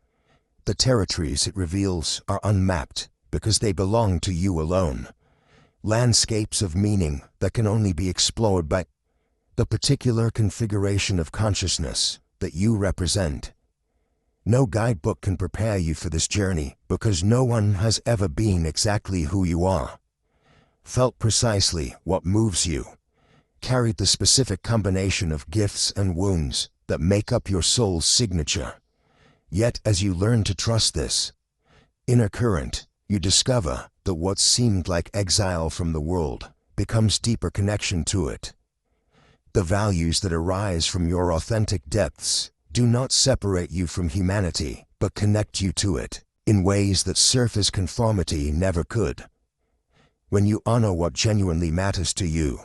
The territories it reveals are unmapped because they belong to you alone. Landscapes of meaning that can only be explored by the particular configuration of consciousness that you represent. No guidebook can prepare you for this journey because no one has ever been exactly who you are, felt precisely what moves you, carried the specific combination of gifts and wounds that make up your soul's signature. Yet as you learn to trust this inner current, you discover that what seemed like exile from the world becomes deeper connection to it. The values that arise from your authentic depths do not separate you from humanity, but connect you to it in ways that surface conformity never could. When you honor what genuinely matters to you,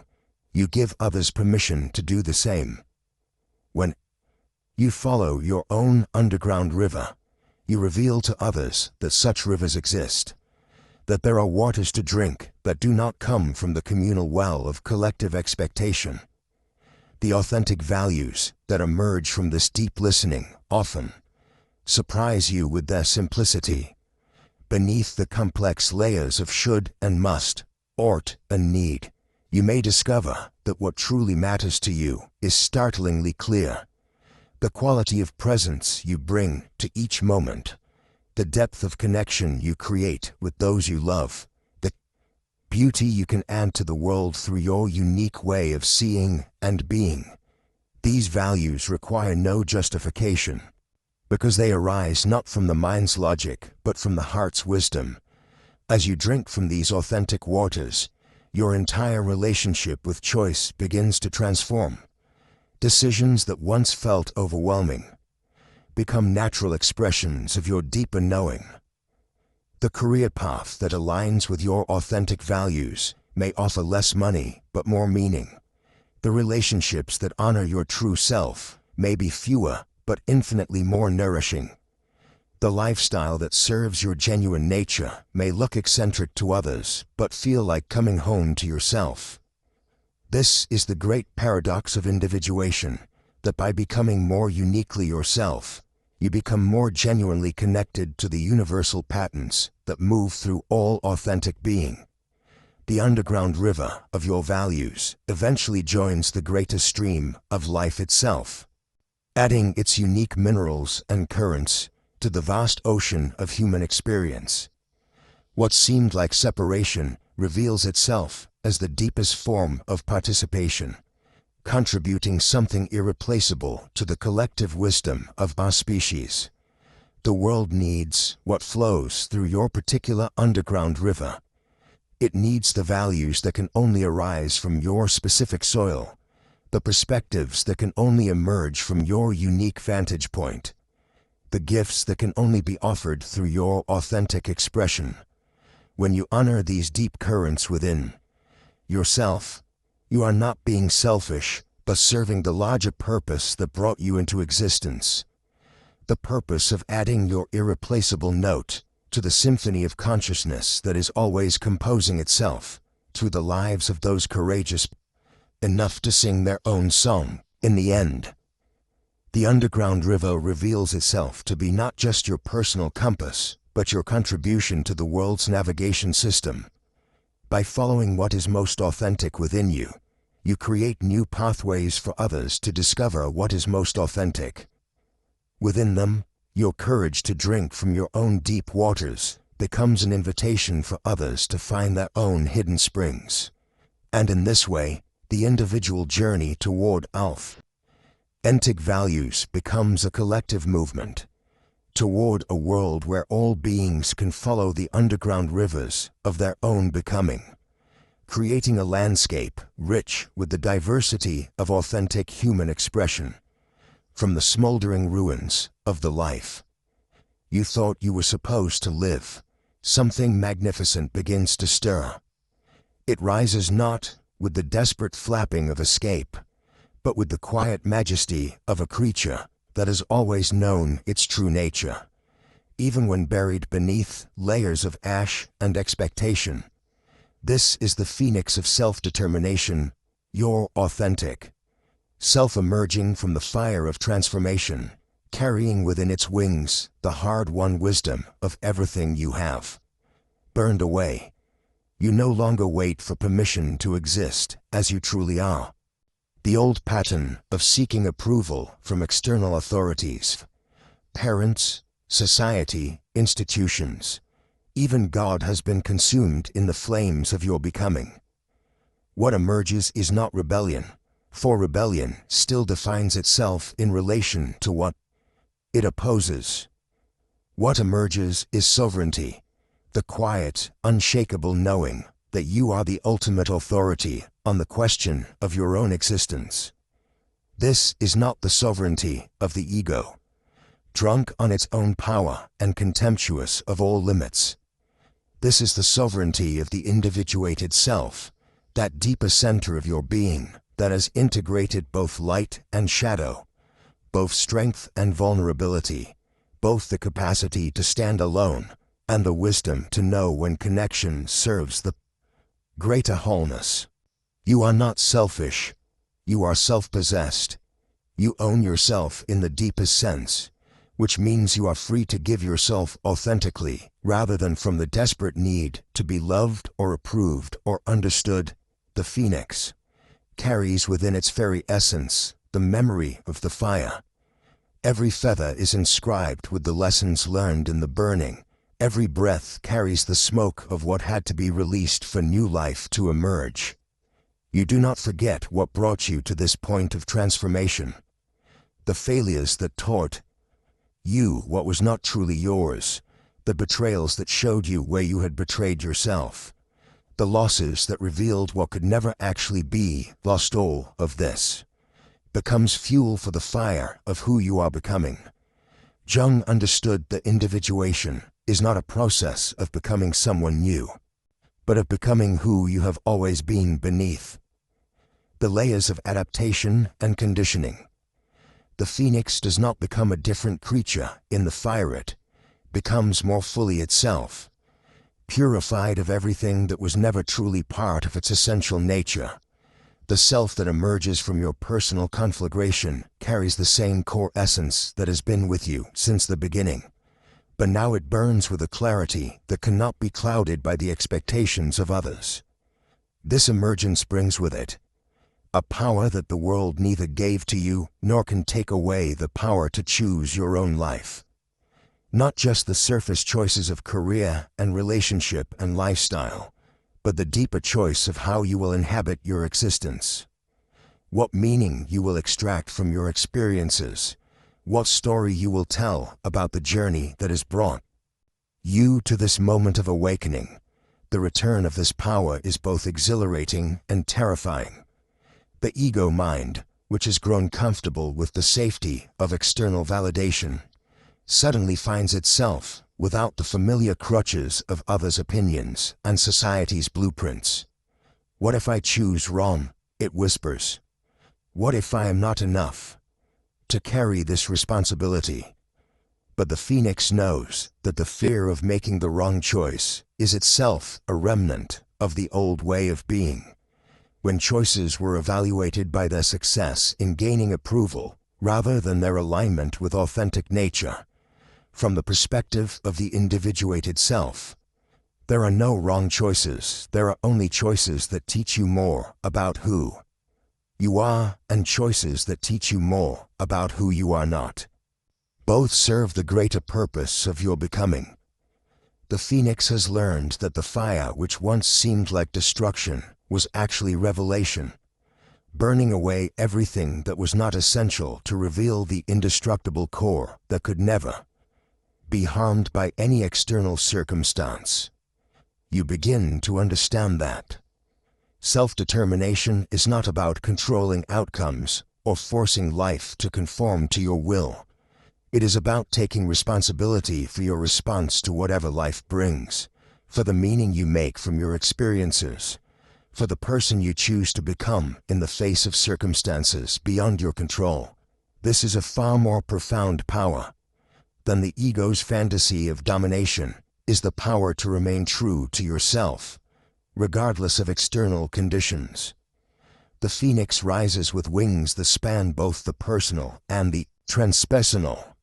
you give others permission to do the same. When you follow your own underground river, you reveal to others that such rivers exist, that there are waters to drink that do not come from the communal well of collective expectation. The authentic values that emerge from this deep listening often surprise you with their simplicity. Beneath the complex layers of should and must, ought and need, you may discover that what truly matters to you is startlingly clear. The quality of presence you bring to each moment, the depth of connection you create with those you love, the beauty you can add to the world through your unique way of seeing and being. These values require no justification, because they arise not from the mind's logic, but from the heart's wisdom. As you drink from these authentic waters, your entire relationship with choice begins to transform. Decisions that once felt overwhelming become natural expressions of your deeper knowing. The career path that aligns with your authentic values may offer less money but more meaning. The relationships that honor your true self may be fewer but infinitely more nourishing. The lifestyle that serves your genuine nature may look eccentric to others but feel like coming home to yourself. This is the great paradox of individuation, that by becoming more uniquely yourself, you become more genuinely connected to the universal patterns that move through all authentic being. The underground river of your values eventually joins the greater stream of life itself, adding its unique minerals and currents to the vast ocean of human experience. What seemed like separation reveals itself as the deepest form of participation, contributing something irreplaceable to the collective wisdom of our species. The world needs what flows through your particular underground river. It needs the values that can only arise from your specific soil, the perspectives that can only emerge from your unique vantage point, the gifts that can only be offered through your authentic expression. When you honor these deep currents within yourself, you are not being selfish, but serving the larger purpose that brought you into existence. The purpose of adding your irreplaceable note to the symphony of consciousness that is always composing itself through the lives of those courageous enough to sing their own song. In the end, the underground river reveals itself to be not just your personal compass, but your contribution to the world's navigation system. By following what is most authentic within you, you create new pathways for others to discover what is most authentic within them. Your courage to drink from your own deep waters becomes an invitation for others to find their own hidden springs. And in this way, the individual journey toward authentic values becomes a collective movement toward a world where all beings can follow the underground rivers of their own becoming, creating a landscape rich with the diversity of authentic human expression. From the smoldering ruins of the life you thought you were supposed to live, something magnificent begins to stir. It rises not with the desperate flapping of escape, but with the quiet majesty of a creature that has always known its true nature, even when buried beneath layers of ash and expectation. This is the phoenix of self-determination, your authentic self emerging from the fire of transformation, carrying within its wings the hard-won wisdom of everything you have burned away. You no longer wait for permission to exist as you truly are. The old pattern of seeking approval from external authorities, parents, society, institutions, even God, has been consumed in the flames of your becoming. What emerges is not rebellion, for rebellion still defines itself in relation to what it opposes. What emerges is sovereignty, the quiet, unshakable knowing that you are the ultimate authority on the question of your own existence. This is not the sovereignty of the ego, drunk on its own power and contemptuous of all limits. This is the sovereignty of the individuated self, that deeper center of your being that has integrated both light and shadow, both strength and vulnerability, both the capacity to stand alone and the wisdom to know when connection serves the greater wholeness. You are not selfish, you are self-possessed. You own yourself in the deepest sense, which means you are free to give yourself authentically rather than from the desperate need to be loved or approved or understood. The phoenix carries within its very essence the memory of the fire. Every feather is inscribed with the lessons learned in the burning. Every breath carries the smoke of what had to be released for new life to emerge. You do not forget what brought you to this point of transformation. The failures that taught you what was not truly yours, the betrayals that showed you where you had betrayed yourself, the losses that revealed what could never actually be lost. All of this becomes fuel for the fire of who you are becoming. Jung understood that individuation is not a process of becoming someone new, but of becoming who you have always been beneath the layers of adaptation and conditioning. The phoenix does not become a different creature in the fire, it becomes more fully itself, purified of everything that was never truly part of its essential nature. The self that emerges from your personal conflagration carries the same core essence that has been with you since the beginning, but now it burns with a clarity that cannot be clouded by the expectations of others. This emergence brings with it a power that the world neither gave to you nor can take away, the power to choose your own life. Not just the surface choices of career and relationship and lifestyle, but the deeper choice of how you will inhabit your existence. What meaning you will extract from your experiences, what story you will tell about the journey that has brought you to this moment of awakening. The return of this power is both exhilarating and terrifying. The ego mind, which has grown comfortable with the safety of external validation, suddenly finds itself without the familiar crutches of others' opinions and society's blueprints. What if I choose wrong? It whispers. What if I am not enough to carry this responsibility? But the phoenix knows that the fear of making the wrong choice is itself a remnant of the old way of being, when choices were evaluated by their success in gaining approval rather than their alignment with authentic nature. From the perspective of the individuated self, there are no wrong choices. There are only choices that teach you more about who you are and choices that teach you more about who you are not. Both serve the greater purpose of your becoming. The phoenix has learned that the fire which once seemed like destruction was actually revelation, burning away everything that was not essential to reveal the indestructible core that could never be harmed by any external circumstance. You begin to understand that self-determination is not about controlling outcomes or forcing life to conform to your will. It is about taking responsibility for your response to whatever life brings, for the meaning you make from your experiences, for the person you choose to become in the face of circumstances beyond your control. This is a far more profound power than the ego's fantasy of domination. Is the power to remain true to yourself, regardless of external conditions. The phoenix rises with wings that span both the personal and the transpersonal,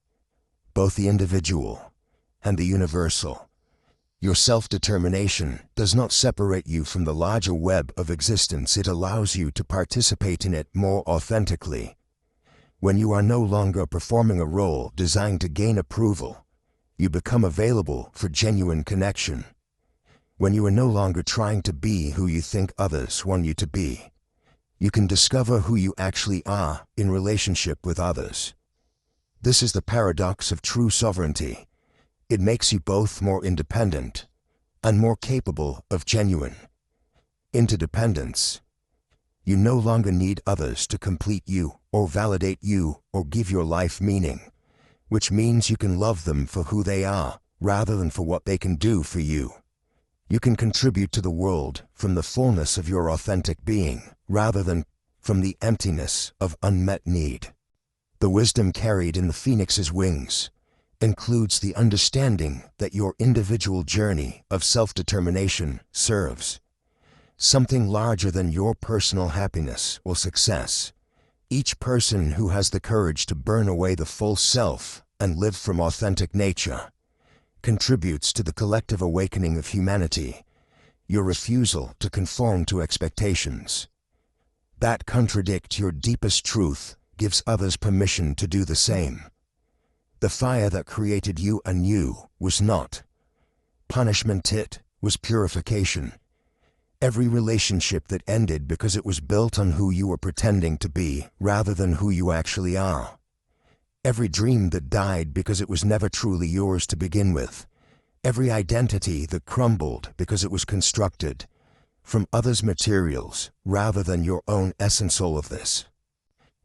both the individual and the universal. Your self-determination does not separate you from the larger web of existence. It allows you to participate in it more authentically. When you are no longer performing a role designed to gain approval, you become available for genuine connection. When you are no longer trying to be who you think others want you to be, you can discover who you actually are in relationship with others. This is the paradox of true sovereignty. It makes you both more independent and more capable of genuine interdependence. You no longer need others to complete you or validate you or give your life meaning, which means you can love them for who they are rather than for what they can do for you. You can contribute to the world from the fullness of your authentic being rather than from the emptiness of unmet need. The wisdom carried in the phoenix's wings includes the understanding that your individual journey of self-determination serves something larger than your personal happiness or success. Each person who has the courage to burn away the false self and live from authentic nature contributes to the collective awakening of humanity. Your refusal to conform to expectations that contradict your deepest truth gives others permission to do the same. The fire that created you anew was not punishment, it was purification. Every relationship that ended because it was built on who you were pretending to be rather than who you actually are. Every dream that died because it was never truly yours to begin with. Every identity that crumbled because it was constructed from others' materials rather than your own essence. All of this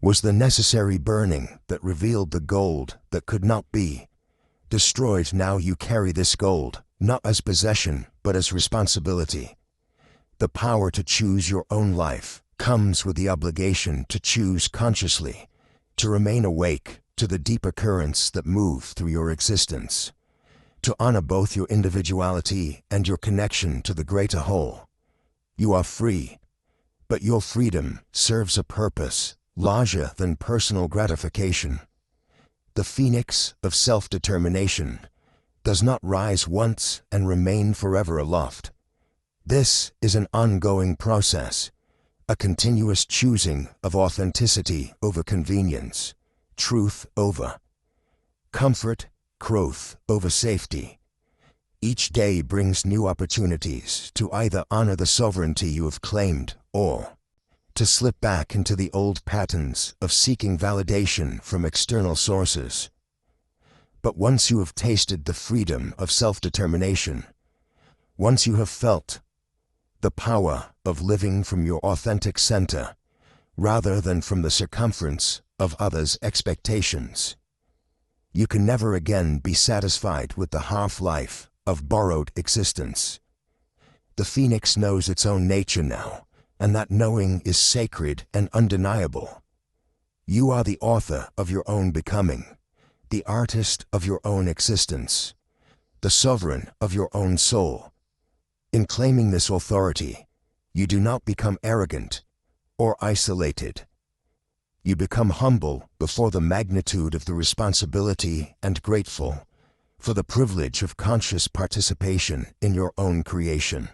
was the necessary burning that revealed the gold that could not be destroyed. Now you carry this gold, not as possession, but as responsibility. The power to choose your own life comes with the obligation to choose consciously, to remain awake to the deeper currents that move through your existence, to honor both your individuality and your connection to the greater whole. You are free, but your freedom serves a purpose larger than personal gratification. The phoenix of self-determination does not rise once and remain forever aloft. This is an ongoing process, a continuous choosing of authenticity over convenience, truth over comfort, growth over safety. Each day brings new opportunities to either honor the sovereignty you have claimed or to slip back into the old patterns of seeking validation from external sources. But once you have tasted the freedom of self-determination, once you have felt the power of living from your authentic center, rather than from the circumference of others' expectations, you can never again be satisfied with the half-life of borrowed existence. The phoenix knows its own nature now, and that knowing is sacred and undeniable. You are the author of your own becoming, the artist of your own existence, the sovereign of your own soul. In claiming this authority, you do not become arrogant or isolated. You become humble before the magnitude of the responsibility and grateful for the privilege of conscious participation in your own creation.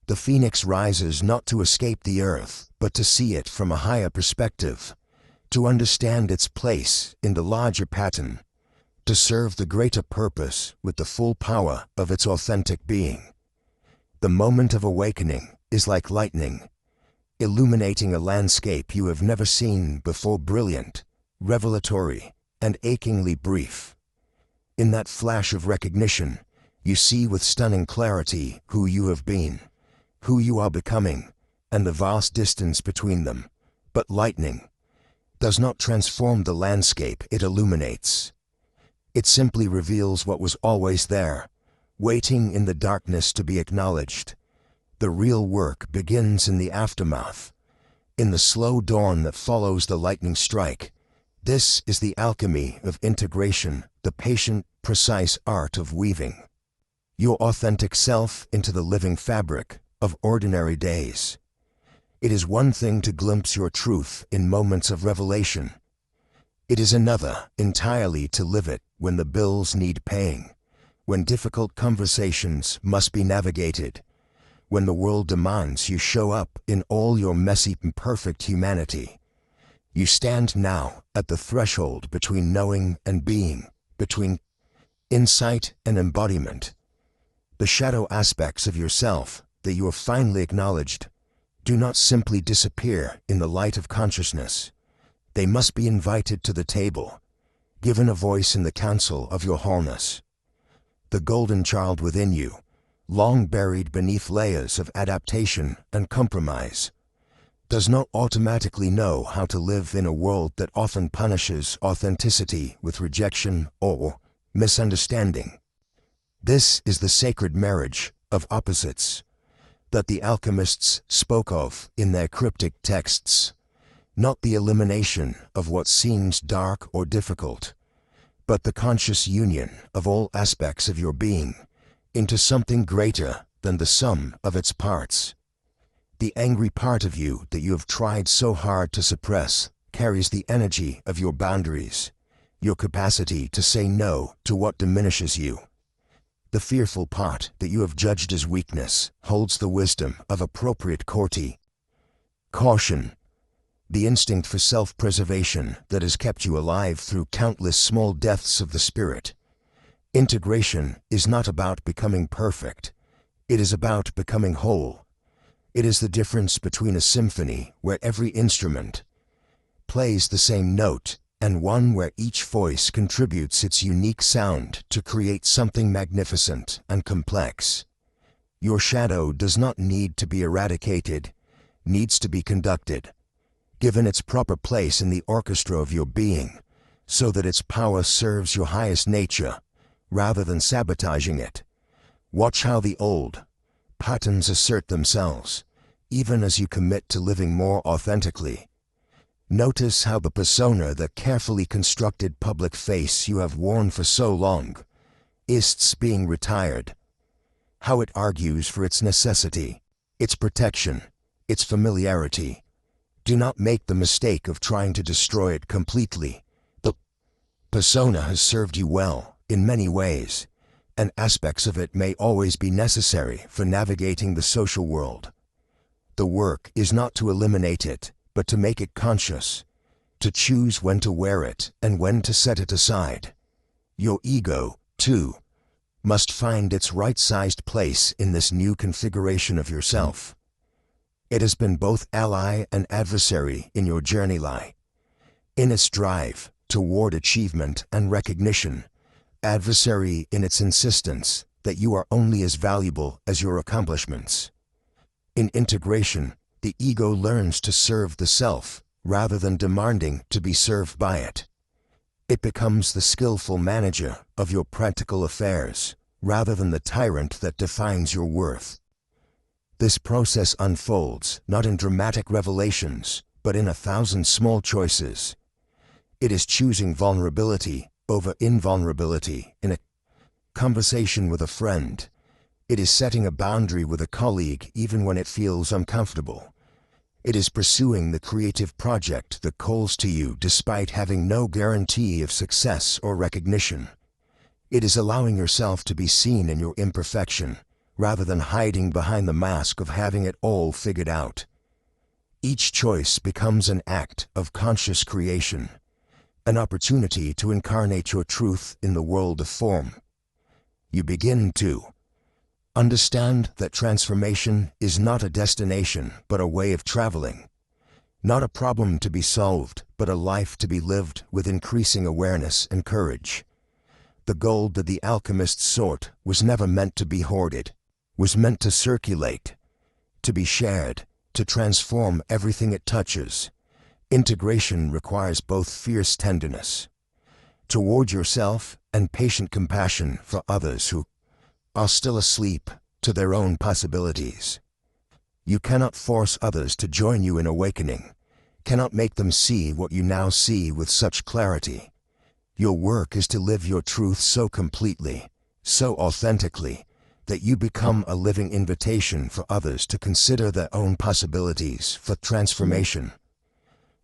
The phoenix rises not to escape the earth, but to see it from a higher perspective, to understand its place in the larger pattern, to serve the greater purpose with the full power of its authentic being. The moment of awakening is like lightning, illuminating a landscape you have never seen before, brilliant, revelatory, and achingly brief. In that flash of recognition, you see with stunning clarity who you have been, who you are becoming, and the vast distance between them. But lightning does not transform the landscape it illuminates. It simply reveals what was always there, waiting in the darkness to be acknowledged. The real work begins in the aftermath, in the slow dawn that follows the lightning strike. This is the alchemy of integration, the patient, precise art of weaving your authentic self into the living fabric of ordinary days. It is one thing to glimpse your truth in moments of revelation. It is another entirely to live it when the bills need paying, when difficult conversations must be navigated, when the world demands you show up in all your messy, imperfect humanity. You stand now at the threshold between knowing and being, between insight and embodiment. The shadow aspects of yourself that you have finally acknowledged do not simply disappear in the light of consciousness. They must be invited to the table, given a voice in the council of your wholeness. The golden child within you, long buried beneath layers of adaptation and compromise, does not automatically know how to live in a world that often punishes authenticity with rejection or misunderstanding. This is the sacred marriage of opposites that the alchemists spoke of in their cryptic texts, not the elimination of what seems dark or difficult, but the conscious union of all aspects of your being into something greater than the sum of its parts. The angry part of you that you have tried so hard to suppress carries the energy of your boundaries, your capacity to say no to what diminishes you. The fearful part that you have judged as weakness holds the wisdom of appropriate caution, the instinct for self-preservation that has kept you alive through countless small deaths of the spirit. Integration is not about becoming perfect. It is about becoming whole. It is the difference between a symphony where every instrument plays the same note and one where each voice contributes its unique sound to create something magnificent and complex. Your shadow does not need to be eradicated, needs to be conducted. given its proper place in the orchestra of your being, so that its power serves your highest nature, rather than sabotaging it. Watch how the old patterns assert themselves, even as you commit to living more authentically. Notice how the persona, the carefully constructed public face you have worn for so long, is being retired. How it argues for its necessity, its protection, its familiarity. Do not make the mistake of trying to destroy it completely. The persona has served you well in many ways, and aspects of it may always be necessary for navigating the social world. The work is not to eliminate it, but to make it conscious, to choose when to wear it and when to set it aside. Your ego, too, must find its right-sized place in this new configuration of yourself. It has been both ally and adversary in your journey. In its drive toward achievement and recognition, adversary in its insistence that you are only as valuable as your accomplishments. In integration, the ego learns to serve the self rather than demanding to be served by it. It becomes the skillful manager of your practical affairs rather than the tyrant that defines your worth. This process unfolds not in dramatic revelations, but in 1,000 small choices. It is choosing vulnerability over invulnerability in a conversation with a friend. It is setting a boundary with a colleague even when it feels uncomfortable. It is pursuing the creative project that calls to you despite having no guarantee of success or recognition. It is allowing yourself to be seen in your imperfection, rather than hiding behind the mask of having it all figured out. Each choice becomes an act of conscious creation, an opportunity to incarnate your truth in the world of form. You begin to understand that transformation is not a destination, but a way of traveling. Not a problem to be solved, but a life to be lived with increasing awareness and courage. The gold that the alchemists sought was never meant to be hoarded, was meant to circulate, to be shared, to transform everything it touches. Integration requires both fierce tenderness toward yourself and patient compassion for others who are still asleep to their own possibilities. You cannot force others to join you in awakening, cannot make them see what you now see with such clarity. Your work is to live your truth so completely, so authentically, that you become a living invitation for others to consider their own possibilities for transformation.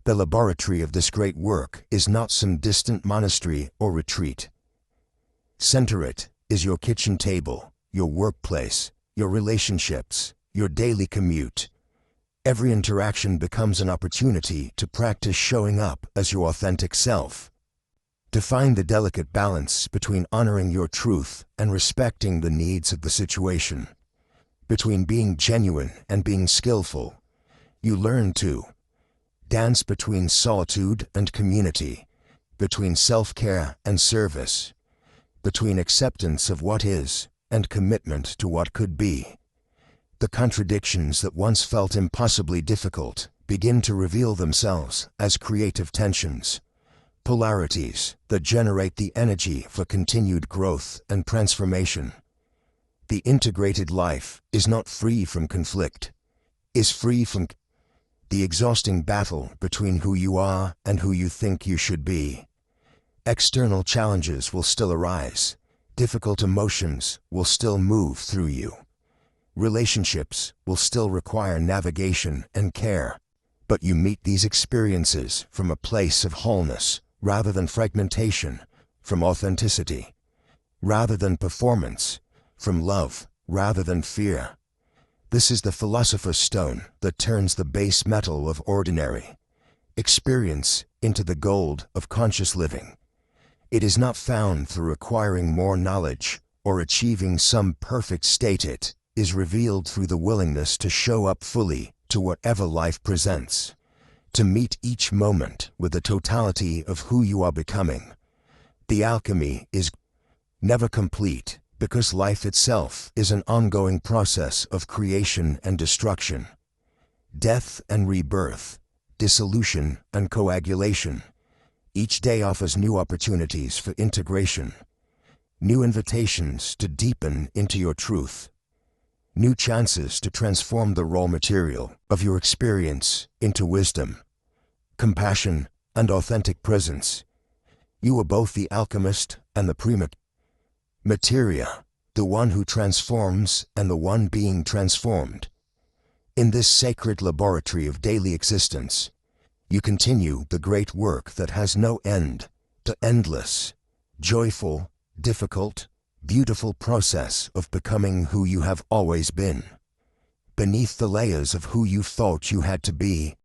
The laboratory of this great work is not some distant monastery or retreat. Center it is your kitchen table, your workplace, your relationships, your daily commute. Every interaction becomes an opportunity to practice showing up as your authentic self. To find the delicate balance between honoring your truth and respecting the needs of the situation. Between being genuine and being skillful, you learn to dance between solitude and community, between self-care and service, between acceptance of what is and commitment to what could be. The contradictions that once felt impossibly difficult begin to reveal themselves as creative tensions, polarities that generate the energy for continued growth and transformation. The integrated life is not free from conflict, is free from the exhausting battle between who you are and who you think you should be. External challenges will still arise. Difficult emotions will still move through you. Relationships will still require navigation and care. But you meet these experiences from a place of wholeness, rather than fragmentation, from authenticity, rather than performance, from love, rather than fear. This is the philosopher's stone that turns the base metal of ordinary experience into the gold of conscious living. It is not found through acquiring more knowledge or achieving some perfect state. It is revealed through the willingness to show up fully to whatever life presents, to meet each moment with the totality of who you are becoming. The alchemy is never complete because life itself is an ongoing process of creation and destruction, death and rebirth, dissolution, and coagulation. Each day offers new opportunities for integration, new invitations to deepen into your truth, new chances to transform the raw material of your experience into wisdom, compassion, and authentic presence. You are both the alchemist and the materia, the one who transforms and the one being transformed. In this sacred laboratory of daily existence, you continue the great work that has no end, the endless, joyful, difficult, beautiful process of becoming who you have always been. Beneath the layers of who you thought you had to be,